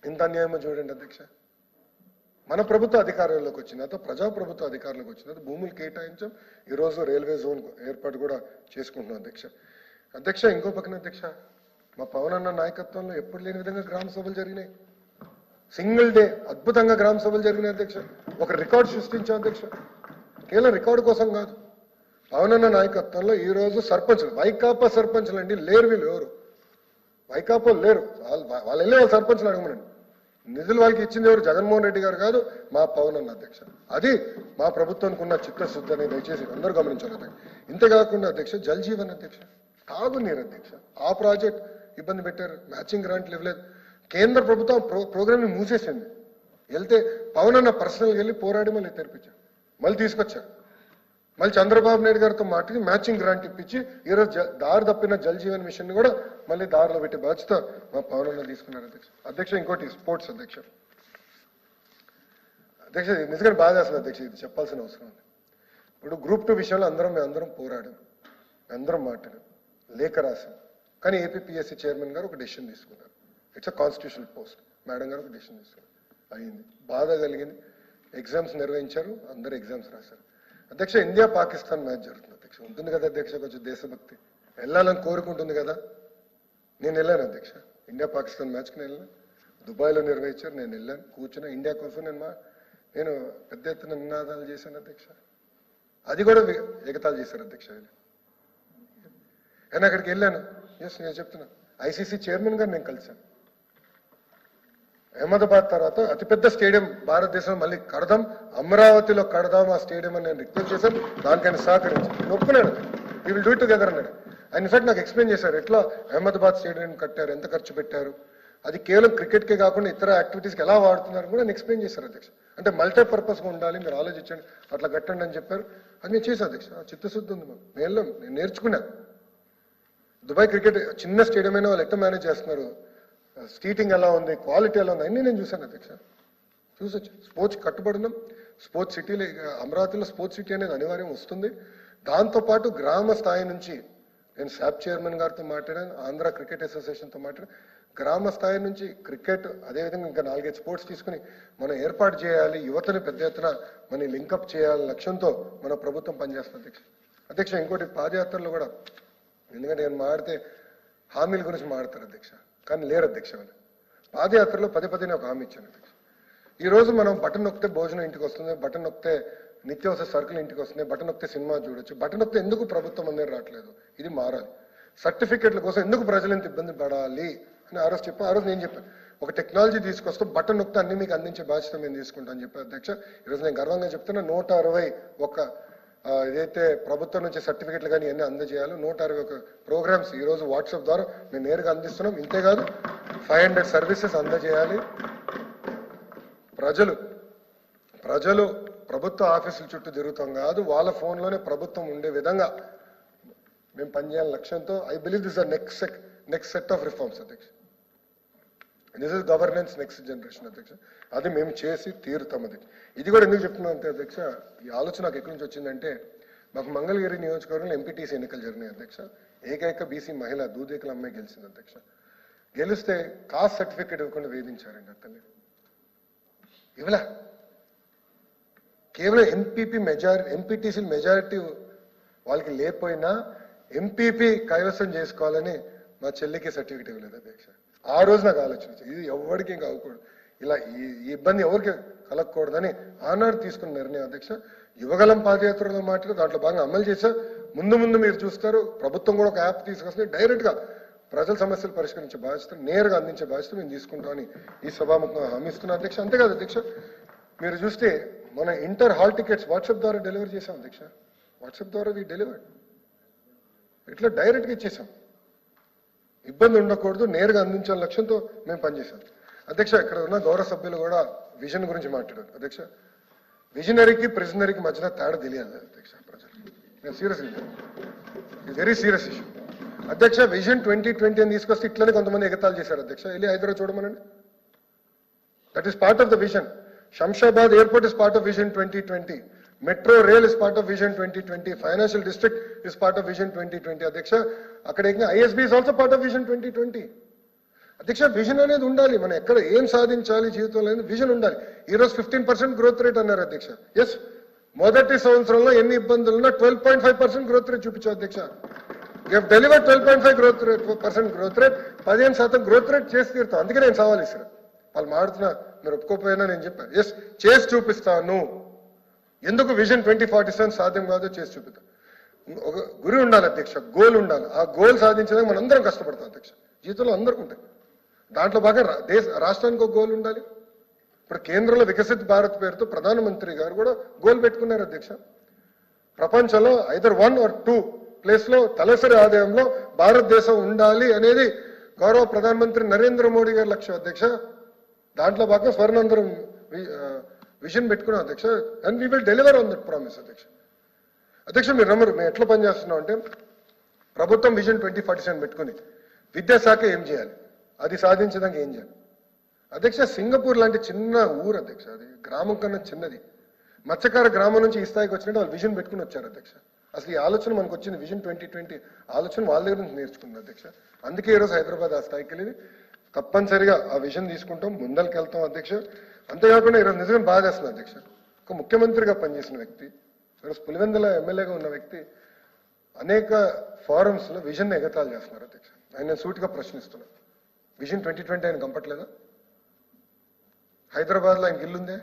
ఎంత అన్యాయమో చూడండి అధ్యక్ష. మన ప్రభుత్వ అధికారంలోకి వచ్చిన ప్రజాప్రభుత్వ అధికారంలోకి వచ్చిన భూములు కేటాయించాం. ఈరోజు రైల్వే జోన్ ఏర్పాటు కూడా చేసుకుంటున్నాం అధ్యక్ష. ఇంకో పక్కన అధ్యక్ష, మా పవన్ అన్న నాయకత్వంలో ఎప్పుడు లేని విధంగా గ్రామ సభలు జరిగినాయి. సింగిల్ డే అద్భుతంగా గ్రామ సభలు జరిగినాయి అధ్యక్ష. ఒక రికార్డు సృష్టించాం అధ్యక్ష. కేవలం రికార్డు కోసం కాదు, పవన్ అన్న నాయకత్వంలో ఈ రోజు సర్పంచులు, వైకాపా సర్పంచులు అండి లేరు. వీళ్ళు ఎవరు? వైకాపా లేరు. వాళ్ళు వెళ్ళే వాళ్ళు సర్పంచులు అడగమనండి. నిధులు వాళ్ళకి ఇచ్చింది ఎవరు? జగన్మోహన్ రెడ్డి గారు కాదు, మా పవన్ అన్న అధ్యక్ష. అది మా ప్రభుత్వానికి ఉన్న చిత్తశుద్ధి అనేది దయచేసి అందరూ గమనించాలి అధ్యక్ష. ఇంతేకాకుండా అధ్యక్ష జల్ జీవన్ అధ్యక్ష, తాగునీరు అధ్యక్ష, ఆ ప్రాజెక్ట్ ఇబ్బంది పెట్టారు. మ్యాచింగ్ గ్రాంట్లు ఇవ్వలేదు. కేంద్ర ప్రభుత్వం ప్రోగ్రామ్ ని మూసేసింది. వెళ్తే పవన్ అన్న పర్సనల్గా వెళ్ళి పోరాడి మళ్ళీ తెరిపించారు, మళ్ళీ తీసుకొచ్చారు. మళ్ళీ చంద్రబాబు నాయుడు గారితో మాట్లాడి మ్యాచింగ్ గ్రాంట్ ఇప్పించి ఈరోజు దారి తప్పిన జల్ జీవన్ మిషన్ కూడా మళ్ళీ దారిలో పెట్టే బాధ్యత మా పవన్ అన్న తీసుకున్నారు అధ్యక్ష. ఇంకోటి స్పోర్ట్స్ అధ్యక్ష. నిజంగా బాధ చేస్తుంది అధ్యక్ష, ఇది చెప్పాల్సిన అవసరం ఉంది. ఇప్పుడు గ్రూప్ 2 విషయంలో అందరం పోరాడాం, అందరం మాట్లాడాం, లేఖ రాశాం. కానీ ఏపీపీఎస్సీ చైర్మన్ గారు ఒక డెసిషన్ తీసుకున్నారు. It's a constitutional post. Madam గారు ఒక డెసిషన్ తీసుకున్నారు. అయింది, బాధ కలిగింది. ఎగ్జామ్స్ నిర్వహించారు, అందరూ ఎగ్జామ్స్ రాశారు అధ్యక్ష. ఇండియా పాకిస్తాన్ మ్యాచ్ జరుగుతుంది అధ్యక్ష. ఉంటుంది కదా అధ్యక్ష, కొంచెం దేశభక్తి, వెళ్ళాలని కోరుకుంటుంది కదా. నేను వెళ్ళాను అధ్యక్ష, ఇండియా పాకిస్తాన్ మ్యాచ్కి నేను వెళ్ళాను. దుబాయ్లో నిర్వహించారు, నేను వెళ్ళాను, కూర్చున్నా. ఇండియా కోసం నేను పెద్ద ఎత్తున నినాదాలు చేశాను అధ్యక్ష. అది కూడా ఎగతాలు చేశారు అధ్యక్ష. నేను అక్కడికి వెళ్ళాను. నేను చెప్తున్నా, ఐసీసీ చైర్మన్ గారు నేను కలిశాను. అహ్మదాబాద్ తర్వాత అతిపెద్ద స్టేడియం భారతదేశంలో మళ్ళీ కడదాం, అమరావతిలో కడదాం ఆ స్టేడియం అని నేను రిక్వెస్ట్ చేశాను. దానికైనా సహకరించాను, ఒప్పుకున్నాడు. We will do it together అన్నాడు. ఆయన ఇన్ఫాక్ట్ నాకు ఎక్స్ప్లెయిన్ చేశారు ఎట్లా అహ్మదాబాద్ స్టేడియం కట్టారు, ఎంత ఖర్చు పెట్టారు, అది కేవలం క్రికెట్కే కాకుండా ఇతర యాక్టివిటీస్కి ఎలా వాడుతున్నారు కూడా నేను ఎక్స్ప్లెయిన్ చేశారు అధ్యక్ష. అంటే మల్టీపర్పస్గా ఉండాలి, మీరు ఆలోచించండి, అట్లా కట్టండి అని చెప్పారు. అది నేను చేశాను అధ్యక్ష. చిత్తశుద్ధి ఉంది మాకు. నేను నేర్చుకున్నా. దుబాయ్ క్రికెట్ చిన్న స్టేడియం అయినా వాళ్ళు ఎట్లా మేనేజ్ చేస్తున్నారు, సీటింగ్ ఎలా ఉంది, క్వాలిటీ ఎలా ఉంది, అన్నీ నేను చూశాను అధ్యక్ష. చూసొచ్చు. స్పోర్ట్స్ కట్టుబడినాం. స్పోర్ట్స్ సిటీలో అమరావతిలో స్పోర్ట్స్ సిటీ అనేది అనివార్యం వస్తుంది. దాంతోపాటు గ్రామ స్థాయి నుంచి నేను శాప్ చైర్మన్ గారితో మాట్లాడాను, ఆంధ్ర క్రికెట్ అసోసియేషన్తో మాట్లాడాను. గ్రామ స్థాయి నుంచి క్రికెట్, అదేవిధంగా ఇంకా 4-5 స్పోర్ట్స్ తీసుకుని మనం ఏర్పాటు చేయాలి, యువతని పెద్ద ఎత్తున మనం లింకప్ చేయాలి లక్ష్యంతో మన ప్రభుత్వం పనిచేస్తుంది అధ్యక్ష. ఇంకోటి పాదయాత్రలో కూడా, ఎందుకంటే నేను మాడితే హామీల గురించి మాడతారు అధ్యక్ష, కానీ లేరు అధ్యక్ష. పాదయాత్రలో పదే నేను ఒక హామీ ఇచ్చాను అధ్యక్ష. ఈరోజు మనం బటన్ నొక్కితే భోజనం ఇంటికి వస్తుంది, బటన్ నొక్కితే నిత్యావసర సరుకులు ఇంటికి వస్తున్నాయి, బటన్ నొక్కితే సినిమా చూడొచ్చు, బటన్ నొక్కితే ఎందుకు ప్రభుత్వం అనేది రావట్లేదు, ఇది మారాలి. సర్టిఫికెట్ల కోసం ఎందుకు ప్రజలు ఎంత ఇబ్బంది పడాలి అని ఆ రోజు చెప్పాను. ఆ రోజు నేను చెప్పాను, ఒక టెక్నాలజీ తీసుకొస్తే బటన్ నొక్కితే అన్ని మీకు అందించే బాధ్యత మేము తీసుకుంటామని చెప్పాను అధ్యక్ష. ఈరోజు నేను గర్వంగా చెప్తున్నా, 161 ఏదైతే ప్రభుత్వం నుంచి సర్టిఫికెట్లు కానీ ఇవన్నీ అందజేయాలో 161 ప్రోగ్రామ్స్ ఈరోజు వాట్సాప్ ద్వారా మేము నేరుగా అందిస్తున్నాం. ఇంతేకాదు 500 సర్వీసెస్ అందజేయాలి. ప్రజలు ప్రభుత్వ ఆఫీసుల చుట్టూ తిరుగుతాం కాదు, వాళ్ళ ఫోన్లోనే ప్రభుత్వం ఉండే విధంగా మేము పనిచేయాలని లక్ష్యంతో I believe this are next set of reforms అధ్యక్ష. This is governance next generation అధ్యక్ష. అది మేము చేసి తీరుతాం అధ్యక్ష. ఇది కూడా ఎందుకు చెప్తున్నాం అంటే అధ్యక్ష, ఈ ఆలోచన నాకు ఎక్కడి నుంచి వచ్చిందంటే, మాకు మంగళగిరి నియోజకవర్గంలో ఎంపీటీసీ ఎన్నికలు జరిగినాయి అధ్యక్ష. ఏకైక బీసీ మహిళ దూదేకల అమ్మాయి గెలిచింది అధ్యక్ష. గెలిస్తే కాస్ట్ సర్టిఫికేట్ ఇవ్వకుండా వేధించారండి అతన్ని. ఇవ్వలా, కేవలం ఎంపీటీసీ మెజారిటీ వాళ్ళకి లేకపోయినా ఎంపీపీ కైవసం చేసుకోవాలని మా చెల్లికి సర్టిఫికేట్ ఇవ్వలేదు అధ్యక్ష. ఆ రోజు నాకు ఆలోచన వచ్చింది, ఇది ఎవరికి ఇంకా అవ్వకూడదు, ఇలా ఈ ఇబ్బంది ఎవరికి కలగకూడదని ఆనాడు తీసుకున్న నిర్ణయం అధ్యక్ష. యువగలం పాదయాత్రలో మాట్లాడి దాంట్లో బాగా అమలు చేశా. ముందు మీరు చూస్తారు, ప్రభుత్వం కూడా ఒక యాప్ తీసుకొస్తే డైరెక్ట్గా ప్రజల సమస్యలు పరిష్కరించే బాధ్యత, నేరుగా అందించే బాధ్యత మేము తీసుకుంటామని ఈ సభాముఖంగా హామీ ఇస్తున్నాం అధ్యక్ష. అంతేకాదు అధ్యక్ష, మీరు చూస్తే మన ఇంటర్ హాల్ టికెట్స్ వాట్సాప్ ద్వారా డెలివరీ చేశాం అధ్యక్ష. వాట్సాప్ ద్వారా డెలివరీ ఇట్లా డైరెక్ట్గా ఇచ్చేసాం. ఇబ్బంది ఉండకూడదు, నేరుగా అందించాలని లక్ష్యంతో మేము పనిచేసాం అధ్యక్ష. ఇక్కడ ఉన్న గౌరవ సభ్యులు కూడా విజన్ గురించి మాట్లాడారు అధ్యక్ష. విజనరీకి ప్రిజనరీకి మధ్యన తేడా తెలియాలి అధ్యక్ష ప్రజలు. నేను సీరియస్ వెరీ సీరియస్ ఇష్యూ అధ్యక్ష. విజన్ 2020 అని తీసుకొస్తే ఇట్లనే కొంతమంది ఎగతాలు చేశారు అధ్యక్ష. వెళ్ళి హైదరాబాద్ చూడమనండి, that is part of the vision. Shamshabad airport is part of vision 2020. Metro rail is part of vision 2020. Financial district is part of vision 2020 అధ్యక్ష. అక్కడ ISB is also part of vision 2020 అధ్యక్ష. విజన్ అనేది ఉండాలి, మనం ఎక్కడ ఏం సాధించాలి జీవితంలో అనేది విజన్ ఉండాలి. ఈరోజు 15% గ్రోత్ రేట్ అన్నారు అధ్యక్ష. ఎస్, మొదటి సంవత్సరంలో ఎన్ని ఇబ్బందులు ఉన్నా 12.5% గ్రోత్ రేట్ చూపించాం అధ్యక్ష. Deliver 12.5% growth rate, 15% growth rate చేసి తీరుతాం. అందుకే నేను సవాల్ ఇస్తాను. వాళ్ళు మాడుతున్నా, మీరు ఒప్పుకోపోయినా నేను చెప్పాను, ఎస్ చేసి చూపిస్తాను. ఎందుకు విజన్ 2047 సాధ్యం కాదో చేసి చూపిస్తాను. ఒక గురి ఉండాలి అధ్యక్ష, గోల్ ఉండాలి. ఆ గోల్ సాధించడానికి మనం అందరం కష్టపడతాం అధ్యక్ష. జీవితంలో అందరికీ ఉంటాయి. దాంట్లో భాగంగా రాష్ట్రానికి ఒక గోల్ ఉండాలి. ఇప్పుడు కేంద్రంలో వికసిత్ భారత్ పేరుతో ప్రధానమంత్రి గారు కూడా గోల్ పెట్టుకున్నారు అధ్యక్ష. ప్రపంచంలో either 1 or 2 ప్లేస్లో తలసరి ఆదాయంలో భారతదేశం ఉండాలి అనేది గౌరవ ప్రధానమంత్రి నరేంద్ర మోడీ గారి లక్ష్యం అధ్యక్ష. దాంట్లో భాగంగా స్వర్ణాంధ్రం విజన్ పెట్టుకున్నాం అధ్యక్ష. And we will deliver on that promise అధ్యక్ష. అధ్యక్ష మీరు నమ్మరు, మేము ఎట్లా పనిచేస్తున్నాం అంటే, ప్రభుత్వం విజన్ 2047 పెట్టుకుని విద్యాశాఖ ఏం చేయాలి, అది సాధించడానికి ఏం చేయాలి అధ్యక్ష. సింగపూర్ లాంటి చిన్న ఊరు అధ్యక్ష, అది గ్రామం కన్నా చిన్నది. మత్స్యకార గ్రామం నుంచి ఈ స్థాయికి వచ్చినట్టు వాళ్ళు విజన్ పెట్టుకుని వచ్చారు అధ్యక్ష. అసలు ఈ ఆలోచన మనకు వచ్చింది విజన్ 2020 ఆలోచన వాళ్ళ దగ్గర నుంచి నేర్చుకుంది అధ్యక్ష. అందుకే ఈరోజు హైదరాబాద్ ఆ స్థాయికి వెళ్ళి తప్పనిసరిగా ఆ విజన్ తీసుకుంటాం, ముందరికి వెళ్తాం అధ్యక్ష. అంతేకాకుండా ఈరోజు నిజంగా బాధ చేస్తుంది అధ్యక్ష. ఒక ముఖ్యమంత్రిగా పనిచేసిన వ్యక్తి, ఈరోజు పులివెందుల ఎమ్మెల్యేగా ఉన్న వ్యక్తి అనేక ఫారమ్స్లో విజన్ ఎగతాలు చేస్తున్నారు అధ్యక్ష. ఆయన సూటిగా ప్రశ్నిస్తున్నాను, విజన్ 2020 ఆయన కంపట్లేదా? హైదరాబాద్లో ఆయనకి ఇల్లుందే?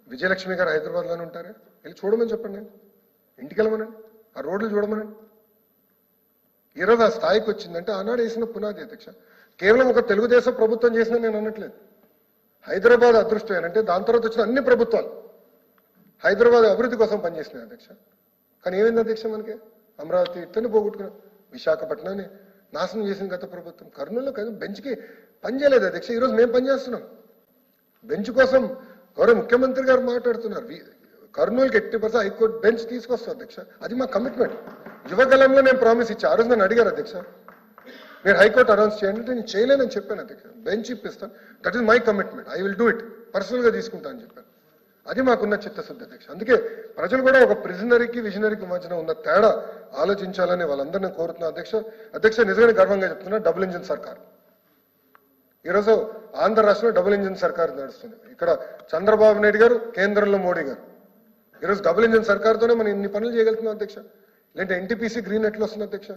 విజయలక్ష్మి గారు హైదరాబాద్లోనే ఉంటారే? వెళ్ళి చూడమని చెప్పండి, నేను ఇంటికి వెళ్ళమనండి, ఆ రోడ్లు చూడమనండి. ఈరోజు ఆ స్థాయికి వచ్చిందంటే ఆనాడు వేసిన పునాది అధ్యక్ష. కేవలం ఒక తెలుగుదేశం ప్రభుత్వం చేసినా నేను అనట్లేదు. హైదరాబాద్ అదృష్టం ఏంటంటే దాని తర్వాత వచ్చిన అన్ని ప్రభుత్వాలు హైదరాబాద్ అభివృద్ధి కోసం పనిచేసినాయి అధ్యక్ష. కానీ ఏమైంది అధ్యక్ష, మనకి అమరావతి ఇట్లనే పోగొట్టుకున్నాం, విశాఖపట్నాన్ని నాశనం చేసిన గత ప్రభుత్వం. కర్నూలులో బెంచ్కి పని చేయలేదు అధ్యక్ష. ఈరోజు మేము పనిచేస్తున్నాం బెంచ్ కోసం. గౌరవ ముఖ్యమంత్రి గారు మాట్లాడుతున్నారు, కర్నూలుకి 80% హైకోర్టు బెంచ్ తీసుకొస్తాం అధ్యక్ష. అది మా కమిట్మెంట్. యువగలంలో నేను ప్రామిస్ ఇచ్చా. ఆ రోజు నన్ను అడిగారు అధ్యక్ష, మీరు హైకోర్టు అనౌన్స్ చేయండి అంటే నేను చేయలేనని చెప్పాను అధ్యక్ష. బెంచ్ ఇప్పిస్తాను, that is my commitment, I will do it, పర్సనల్గా తీసుకుంటా అని చెప్పాను. అది మాకున్న చిత్తశుద్ధి అధ్యక్ష. అందుకే ప్రజలు కూడా ఒక ప్రిజనరీకి విజనరీకి మధ్యన ఉన్న తేడా ఆలోచించాలని వాళ్ళందరినీ కోరుతున్నా అధ్యక్ష. అధ్యక్ష నిజంగానే గర్వంగా చెప్తున్నా, డబుల్ ఇంజిన్ సర్కార్ ఈరోజు ఆంధ్ర రాష్ట్రంలో డబుల్ ఇంజిన్ సర్కార్ నడుస్తుంది. ఇక్కడ చంద్రబాబు నాయుడు గారు, కేంద్రంలో మోడీ గారు. ఈరోజు డబుల్ ఇంజిన్ సర్కార్తోనే మనం ఇన్ని పనులు చేయగలుగుతున్నాం అధ్యక్ష. లేదంటే ఎన్టీపీసీ గ్రీన్ ఎట్లా వస్తుంది అధ్యక్ష?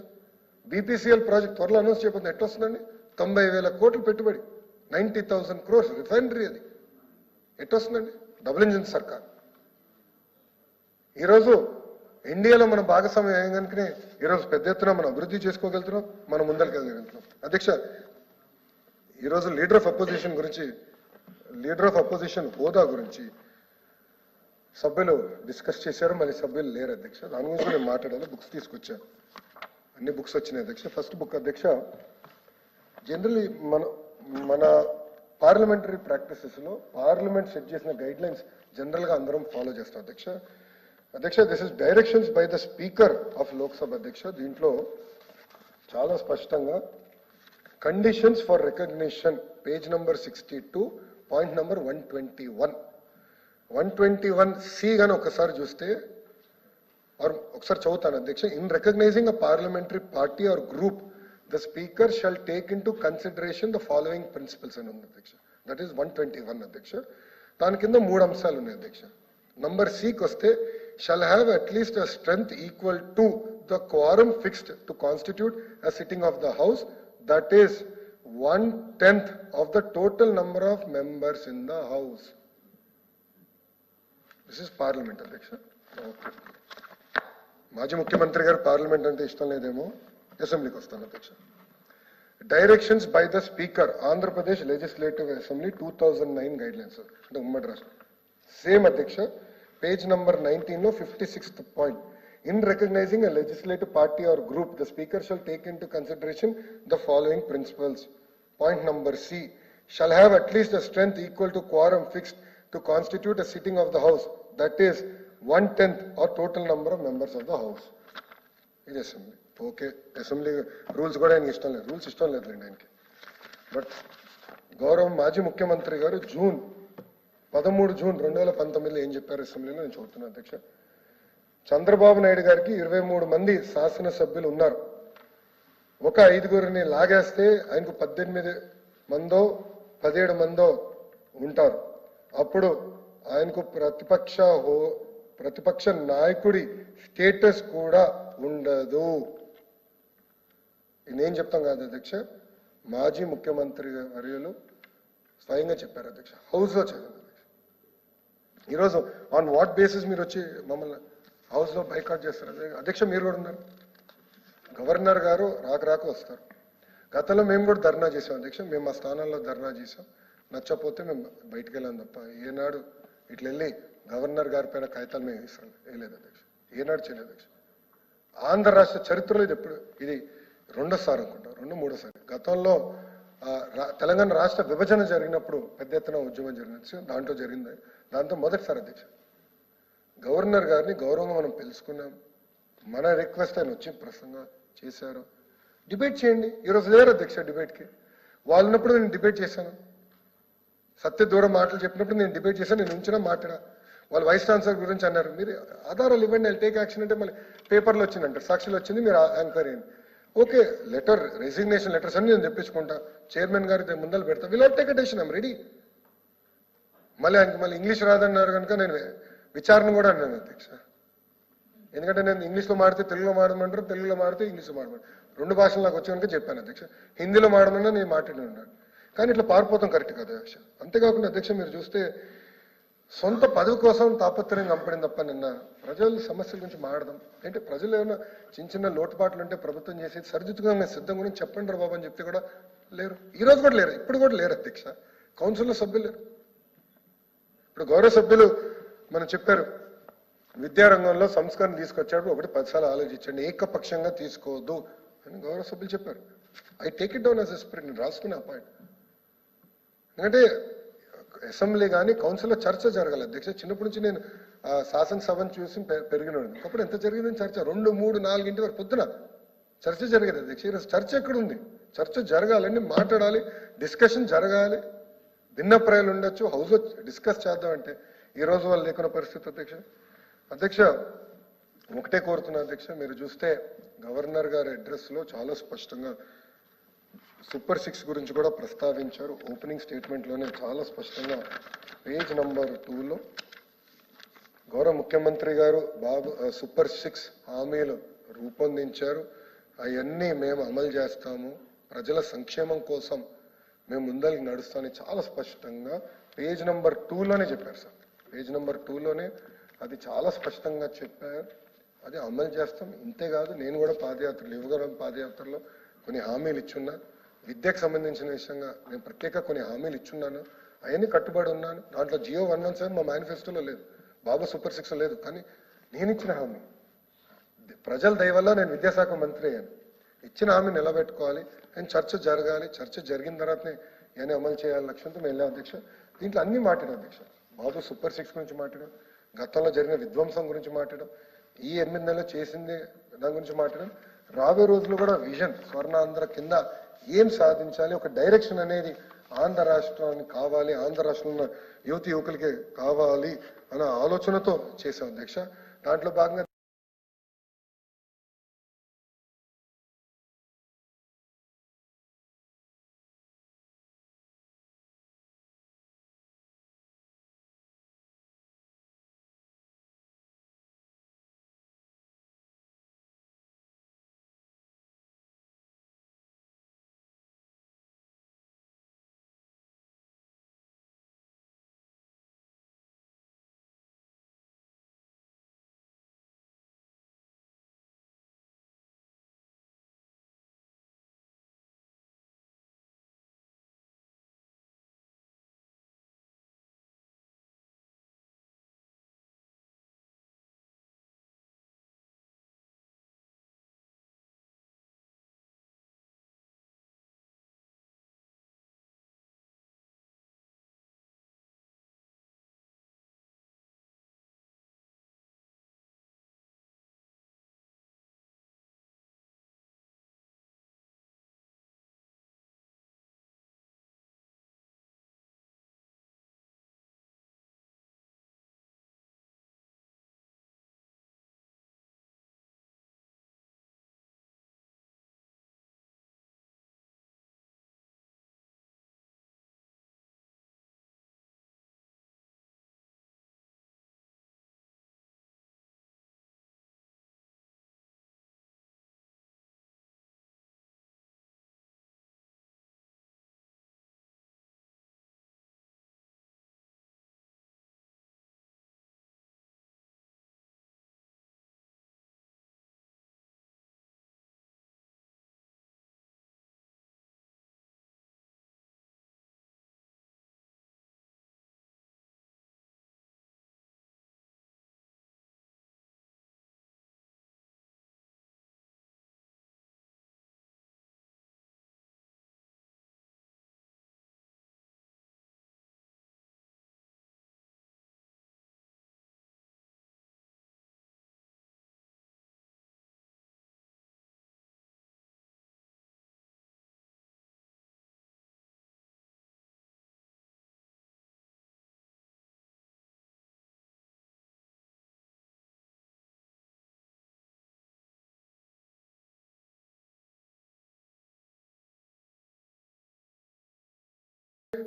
బీపీసీఎల్ ప్రాజెక్ట్ త్వరలో అనౌన్స్ చేయబోతుంది, ఎట్లా వస్తుందండి? 90,000 కోట్లు పెట్టుబడి, 90,000 crores రిఫైనరీ, అది ఎట్లా వస్తుందండి? డబుల్ ఇంజిన్ సర్కార్. ఈరోజు ఇండియాలో మన భాగస్వామ్యం అయ్యే కనుకనే ఈరోజు పెద్ద ఎత్తున మనం అభివృద్ధి చేసుకోగలుగుతున్నాం, మనం ముందరికి వెళ్ళగలుగుతున్నాం అధ్యక్ష. ఈరోజు లీడర్ ఆఫ్ అపోజిషన్ హోదా గురించి సభ్యులు డిస్కస్ చేశారు, మళ్ళీ సభ్యులు లేరు అధ్యక్ష. దాని గురించి నేను మాట్లాడాలి. బుక్స్ తీసుకొచ్చాను, అన్ని బుక్స్ వచ్చినాయి అధ్యక్ష. ఫస్ట్ బుక్ అధ్యక్ష, జనరల్లీ మన పార్లమెంటరీ ప్రాక్టీసెస్లో పార్లమెంట్ సెట్ చేసిన గైడ్ లైన్స్ జనరల్గా అందరం ఫాలో చేస్తాం అధ్యక్ష. This is directions by the speaker of Lok Sabha అధ్యక్ష. దీంట్లో చాలా స్పష్టంగా conditions for recognition page number 62 point number 121 121C గాని ఒకసారి చూస్తే, ఒకసారి చదువుతాను అధ్యక్ష. In recognizing a parliamentary party or group the speaker shall take into consideration the following principles అని ఉంది అధ్యక్ష. దట్ ఈస్ 121 అధ్యక్ష. దాని కింద 3 అంశాలు ఉన్నాయి అధ్యక్ష. నంబర్ సికి వస్తే, shall have at least a strength equal to the క్వారం fixed to constitute a sitting of the house, that is 1/10 of the total number of members in the house. This is parliament అధ్యక్ష. మాజీ ముఖ్యమంత్రి గారు parliament అంటే ఇష్టం లేదేమో, అసెంబ్లీకి వస్తాను అధ్యక్ష. Directions by the speaker Andhra Pradesh legislative assembly 2009 guide lines అంటే ఉమ్మడి రాష్ట్రం. సేమ్ అధ్యక్ష, పేజ్ నంబర్ 19 లో 56th point. In recognizing a legislative party or group the speaker shall take into consideration the following principles. Point number C, shall have at least a strength equal to quorum fixed to constitute a sitting of the house, that is 1/10 or total number of members of the house. ఇది assembly. Okay, assembly rules కూడా ఆయనకి ఇష్టం లేదు, rules ఇష్టం లేదులేండి ఆయనకి. But గౌరవ మాజీ ముఖ్యమంత్రి గారు 13 జూన్ 2019 ఏం చెప్పారు అసెంబ్లీలో నేను చదువుతున్నాను అధ్యక్ష. చంద్రబాబు నాయుడు గారికి 23 మంది శాసనసభ్యులు ఉన్నారు. ఒక 5గురిని లాగేస్తే ఆయనకు 18 మందో 17 మందో ఉంటారు. అప్పుడు ఆయనకు ప్రతిపక్ష నాయకుడి స్టేటస్ కూడా ఉండదు. నేను చెప్తాం కాదు అధ్యక్ష, మాజీ ముఖ్యమంత్రి వర్యులు స్వయంగా చెప్పారు అధ్యక్ష, హౌస్ లో చదివారు అధ్యక్ష. ఈరోజు ఆన్ వాట్ బేసిస్ మీరు వచ్చి మమ్మల్ని హౌస్ లో బైకాట్ చేస్తారు అధ్యక్ష? మీరు కూడా ఉన్నారు, గవర్నర్ గారు రాక వస్తారు. గతంలో మేము కూడా ధర్నా చేసాం అధ్యక్ష, మేము మా స్థానాల్లో ధర్నా చేసాం. నచ్చపోతే మేము బయటకు వెళ్ళాం తప్ప ఏనాడు ఇట్లా వెళ్ళి గవర్నర్ గారి పైన కాగితాలు మేము వేయలేదు అధ్యక్ష, ఏనాడు చేయలేదు అధ్యక్ష. ఆంధ్ర రాష్ట్ర చరిత్రలో ఇది రెండోసారి అనుకుంటా, 2-3సారి. గతంలో తెలంగాణ రాష్ట్ర విభజన జరిగినప్పుడు పెద్ద ఎత్తున ఉద్యమం జరిగింది, దాంట్లో జరిగింది. దాంతో మొదటిసారి అధ్యక్ష గవర్నర్ గారిని గౌరవంగా మనం పిలుచుకున్నాం. మన రిక్వెస్ట్ ఆయన వచ్చి ప్రసంగం చేశారు. డిబేట్ చేయండి. ఈరోజు లేరు అధ్యక్ష డిబేట్కి. వాళ్ళు ఉన్నప్పుడు నేను డిబేట్ చేశాను, సత్య దూరం మాటలు చెప్పినప్పుడు నేను డిబేట్ చేశాను, నేను ఉంచినా మాట్లాడా. వాళ్ళు వైస్ ఛాన్సలర్ గురించి అన్నారు, మీరు ఆధారాలు ఇవ్వండి, ఐ టేక్ యాక్షన్ అంటే మళ్ళీ పేపర్లో వచ్చిందంటారు, సాక్షిలో వచ్చింది, మీరు ఎంక్వైరీ అయింది. ఓకే, లెటర్ రెసిగ్నేషన్ లెటర్స్ అన్ని నేను తెప్పించుకుంటా, చైర్మన్ గారి ముందర పెడతా, will take attention, I'm ready. మళ్ళీ ఆయనకి మళ్ళీ ఇంగ్లీష్ రాదన్నారు కనుక నేను విచారణ కూడా అన్నాను అధ్యక్ష. ఎందుకంటే నేను ఇంగ్లీష్లో మాడితే తెలుగులో మాడమంటారు, తెలుగులో మాడితే ఇంగ్లీష్లో మాడమంటారు, 2 భాషలు నాకు వచ్చి కనుక చెప్పాను అధ్యక్ష. హిందీలో మాడమన్నా నేను మాట్లాడి ఉన్నాను, కానీ ఇట్లా పారిపోతాం కరెక్ట్ కదా అధ్యక్ష. అంతేకాకుండా అధ్యక్ష మీరు చూస్తే సొంత పదవి కోసం తాపత్రయం కంపడింది తప్ప నిన్న ప్రజల సమస్యల గురించి మాడదాం అంటే, ప్రజలు ఏమైనా చిన్న లోటుపాట్లు ఉంటే ప్రభుత్వం చేసేది సరిదిద్దుగా మేము సిద్ధం గురించి చెప్పండి రా బాబు అని చెప్తే కూడా లేరు. ఈ రోజు కూడా లేరు, ఇప్పుడు కూడా లేరు అధ్యక్ష. కౌన్సిల్లో సభ్యులు లేరు. ఇప్పుడు గౌరవ సభ్యులు మనం చెప్పారు, విద్యారంగంలో సంస్కరణ తీసుకొచ్చాడు, 10 సార్లు ఆలోచించండి, ఏకపక్షంగా తీసుకోవద్దు అని గౌరవ సభ్యులు చెప్పారు. I take it down as a spirit, నేను రాసుకునే ఆ పాయింట్. ఎందుకంటే అసెంబ్లీ కానీ కౌన్సిల్లో చర్చ జరగాలి అధ్యక్ష. చిన్నప్పటి నుంచి నేను శాసనసభను చూసి పెరిగినాడు. ఒకప్పుడు ఎంత జరిగిందని చర్చ 2, 3, 4 వరకు పొద్దున చర్చ జరిగేది అధ్యక్ష. ఈరోజు చర్చ ఎక్కడుంది? చర్చ జరగాలండి, మాట్లాడాలి, డిస్కషన్ జరగాలి, భిన్నప్రాయాలు ఉండొచ్చు, హౌస్లో డిస్కస్ చేద్దాం అంటే ఈ రోజు వాళ్ళు లేకున్న పరిస్థితి అధ్యక్ష. అధ్యక్ష ఒకటే కోరుతున్నా అధ్యక్ష, మీరు చూస్తే గవర్నర్ గారి అడ్రస్లో చాలా స్పష్టంగా సూపర్ 6 గురించి కూడా ప్రస్తావించారు. ఓపెనింగ్ స్టేట్మెంట్లోనే చాలా స్పష్టంగా పేజ్ నంబర్ 2లో గౌరవ ముఖ్యమంత్రి గారు సూపర్ 6 హామీలు రూపొందించారు, అవన్నీ మేము అమలు చేస్తాము, ప్రజల సంక్షేమం కోసం మేము ముందరికి నడుస్తామని చాలా స్పష్టంగా పేజ్ నంబర్ 2లోనే చెప్పారు సార్. పేజ్ నంబర్ 2లోనే అది చాలా స్పష్టంగా చెప్పారు, అది అమలు చేస్తాం. ఇంతేకాదు, నేను కూడా యువగరం పాదయాత్రలో కొన్ని హామీలు ఇచ్చున్నా, విద్యకు సంబంధించిన విషయంగా నేను ప్రత్యేక కొన్ని హామీలు ఇచ్చున్నాను, అవన్నీ కట్టుబడి ఉన్నాను. దాంట్లో జియో 117 మా మేనిఫెస్టోలో లేదు, బాబు సూపర్ 6 లేదు, కానీ నేను ఇచ్చిన హామీ, ప్రజల దయ వల్ల నేను విద్యాశాఖ మంత్రి అయ్యాను. ఇచ్చిన హామీ నిలబెట్టుకోవాలి అండ్ చర్చ జరగాలి. చర్చ జరిగిన తర్వాతనే ఇవన్నీ అమలు చేయాలి లక్ష్యంతో మేము వెళ్ళాం అధ్యక్ష. దీంట్లో అన్ని మాట్లాడాం అధ్యక్ష. బాబు సూపర్ 6 గురించి మాట్లాడాం, గతంలో జరిగిన విధ్వంసం గురించి మాట్లాడాం, ఈ 8 నెలలు చేసింది దాని గురించి మాట్లాడాం. రాబోయే రోజులు కూడా విజన్ స్వర్ణాంధ్ర కింద ఏం సాధించాలి, ఒక డైరెక్షన్ అనేది ఆంధ్ర రాష్ట్రానికి కావాలి, ఆంధ్ర రాష్ట్రంలో యువతి యువకులకి కావాలి అన్న ఆలోచనతో చేశాం అధ్యక్ష. దాంట్లో భాగంగా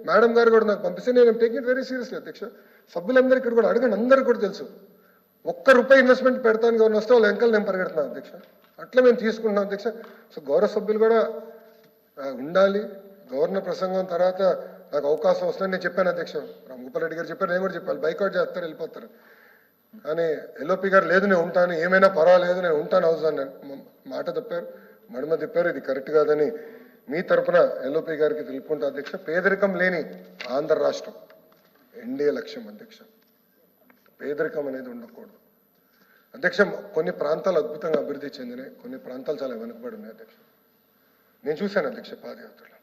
మేడం గారు కూడా నాకు పంపిస్తే నేను టేక్ ఇట్ వెరీ సీరియస్లీ అధ్యక్ష. సభ్యులందరికీ కూడా అడగండి, అందరికీ కూడా తెలుసు. ₹1 ఇన్వెస్ట్మెంట్ పెడతాను గవర్నర్ వస్తే వాళ్ళ వెంకలు నేను పరిగెడుతున్నాను అధ్యక్ష. అట్లా మేము తీసుకుంటున్నాం అధ్యక్ష. సో గౌరవ సభ్యులు కూడా ఉండాలి. గవర్నర్ ప్రసంగం తర్వాత నాకు అవకాశం వస్తుందని నేను చెప్పాను అధ్యక్ష. రామగోపాల్ రెడ్డి గారు చెప్పారు, నేను కూడా చెప్పాను, బైకౌట్ చేస్తారు వెళ్ళిపోతారు. కానీ ఎల్ఓపి గారు లేదు నేను ఉంటాను, ఏమైనా పర్వాలేదు నేను ఉంటాను హౌస్ అని మాట తప్పారు, మడమ తిప్పారు. ఇది కరెక్ట్ కాదని మీ తరఫున ఎల్ఓపి గారికి తెలుపుకుంటా అధ్యక్ష. పేదరికం లేని ఆంధ్ర రాష్ట్రం ఎన్డీఏ లక్ష్యం అధ్యక్ష. పేదరికం అనేది ఉండకూడదు అధ్యక్ష. కొన్ని ప్రాంతాలు అద్భుతంగా అభివృద్ధి చెందినాయి, కొన్ని ప్రాంతాలు చాలా వెనుకబడి ఉన్నాయి అధ్యక్ష. నేను చూశాను అధ్యక్ష పాదయాత్రలో.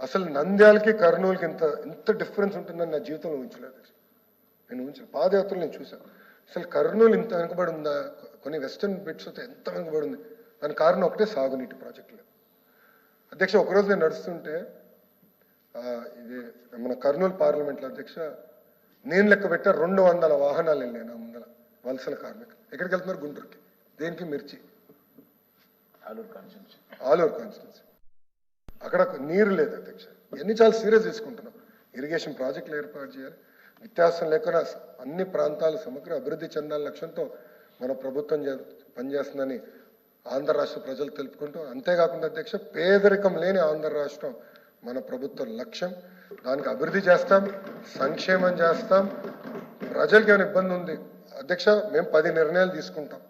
అసలు నంద్యాలకి కర్నూలుకి ఇంత డిఫరెన్స్ ఉంటుందని నా జీవితంలో ఊహించలేదు అధ్యక్ష. నేను ఊహించలేదు. పాదయాత్రలు నేను చూశాను. అసలు కర్నూలు ఇంత వెనుకబడి ఉందా, కొన్ని వెస్టర్న్ బిట్స్ అయితే ఎంత వెనుకబడి ఉంది. దానికి కారణం ఒకటే సాగునీటి ప్రాజెక్టులు అధ్యక్ష. ఒకరోజు నేను నడుస్తుంటే ఇది మన కర్నూలు పార్లమెంట్లో అధ్యక్ష, నేను లెక్క పెట్టా 200 వాహనాలు వెళ్ళాయి నా ముందర, వలసల కార్మికులు. ఎక్కడికి వెళ్తున్నారు? గుంటూరుకి. దేనికి? మిర్చి. ఆలూరు కాన్స్టిట్యున్సీ. అక్కడ నీరు లేదు అధ్యక్ష. ఇవన్నీ చాలా సీరియస్ తీసుకుంటున్నాం. ఇరిగేషన్ ప్రాజెక్టులు ఏర్పాటు చేయాలి. వ్యత్యాసం లేకుండా అన్ని ప్రాంతాలు సమగ్ర అభివృద్ధి చెందాల లక్ష్యంతో మన ప్రభుత్వం పనిచేస్తుందని ఆంధ్ర రాష్ట్ర ప్రజలు తెలుపుకుంటూ, అంతేకాకుండా అధ్యక్ష పేదరికం లేని ఆంధ్ర రాష్ట్రం మన ప్రభుత్వ లక్ష్యం. దానికి అభివృద్ధి చేస్తాం, సంక్షేమం చేస్తాం. ప్రజలకి ఏమైనా ఇబ్బంది ఉంది అధ్యక్ష, మేము 10 నిర్ణయాలు తీసుకుంటాం.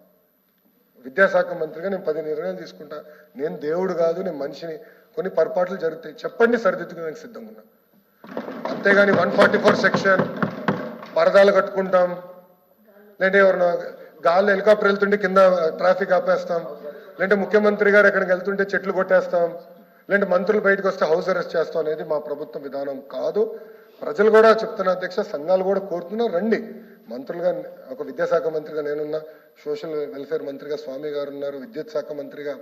విద్యాశాఖ మంత్రిగా నేను 10 నిర్ణయాలు తీసుకుంటా. నేను దేవుడు కాదు, నేను మనిషిని. కొన్ని పొరపాట్లు జరుగుతాయి, చెప్పండి, సరిదిద్దుకోవడానికి సిద్ధంగా ఉన్నా. అంతేగాని 144 సెక్షన్ పరదాలు కట్టుకుంటాం, లేదంటే ఎవరైనా గాల్లో హెలికాప్టర్ వెళ్తుంటే కింద ట్రాఫిక్ ఆపేస్తాం, లేదంటే ముఖ్యమంత్రి గారు ఎక్కడికి వెళ్తుంటే చెట్లు కొట్టేస్తాం, లేదంటే మంత్రులు బయటకు వస్తే హౌస్ అరెస్ట్ చేస్తాం అనేది మా ప్రభుత్వ విధానం కాదు. ప్రజలు కూడా చెప్తున్న అధ్యక్ష, సంఘాలు కూడా కోరుతున్నారు, రండి. మంత్రులుగా ఒక విద్యాశాఖ మంత్రిగా నేనున్నా, సోషల్ వెల్ఫేర్ మంత్రిగా స్వామి గారు ఉన్నారు, విద్యుత్ శాఖ మంత్రిగా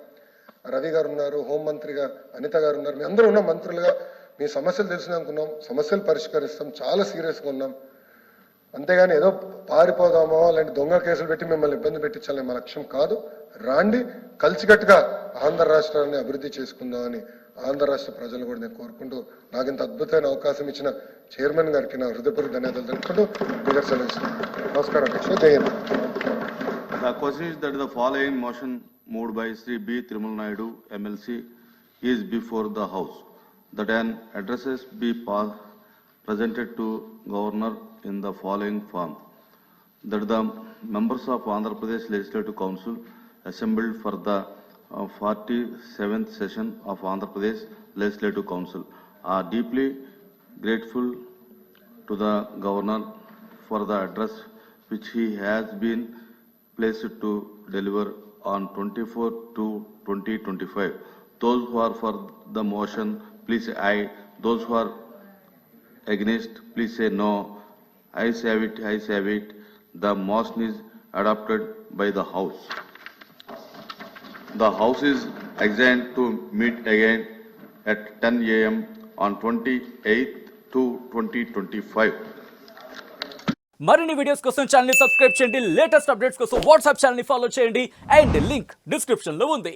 రవి గారు ఉన్నారు, హోం మంత్రిగా అనిత గారు ఉన్నారు, మీ అందరూ ఉన్న మంత్రులుగా మీ సమస్యలు తెలిసినానుకున్నాం, సమస్యలు పరిష్కరిస్తాం, చాలా సీరియస్గా ఉన్నాం. అంతేగాని ఏదో పారిపోదామో లేదంటే దొంగ కేసులు పెట్టి మిమ్మల్ని ఇబ్బంది పెట్టించాలని మా లక్ష్యం కాదు. రాండి, కలిసికట్టుగా ఆంధ్ర రాష్ట్రాన్ని అభివృద్ధి చేసుకుందామని ఆంధ్ర రాష్ట్ర ప్రజలు కూడా నేను కోరుకుంటూ, నాకు ఇంత అద్భుతమైన అవకాశం ఇచ్చిన చైర్మన్ గారికి నా హృదయపూర్వక ధన్యవాదాలు తెలుపుకుంటూ నమస్కారం అధ్యక్ష. జై Hind. The question is that the following motion moved by Sri B. Trimal Naidu, MLC, is before the House, that an addresses be presented to Governor in the following form, that the members of Andhra Pradesh Legislative Council assembled for the 47th session of Andhra Pradesh Legislative Council are deeply grateful to the Governor for the address which he has been placed to deliver on 24/2/2025. Those who are for the motion, please say aye. Those who are against, please say no. Ayes have it, ayes have it. The motion is adopted by the House. The House is adjourned to meet again at 10 a.m. on 28/2/2025. మరిన్ని videos కోసం channel ని subscribe చేయండి, latest updates కోసం WhatsApp channel ని follow చేయండి and link description లో ఉంది.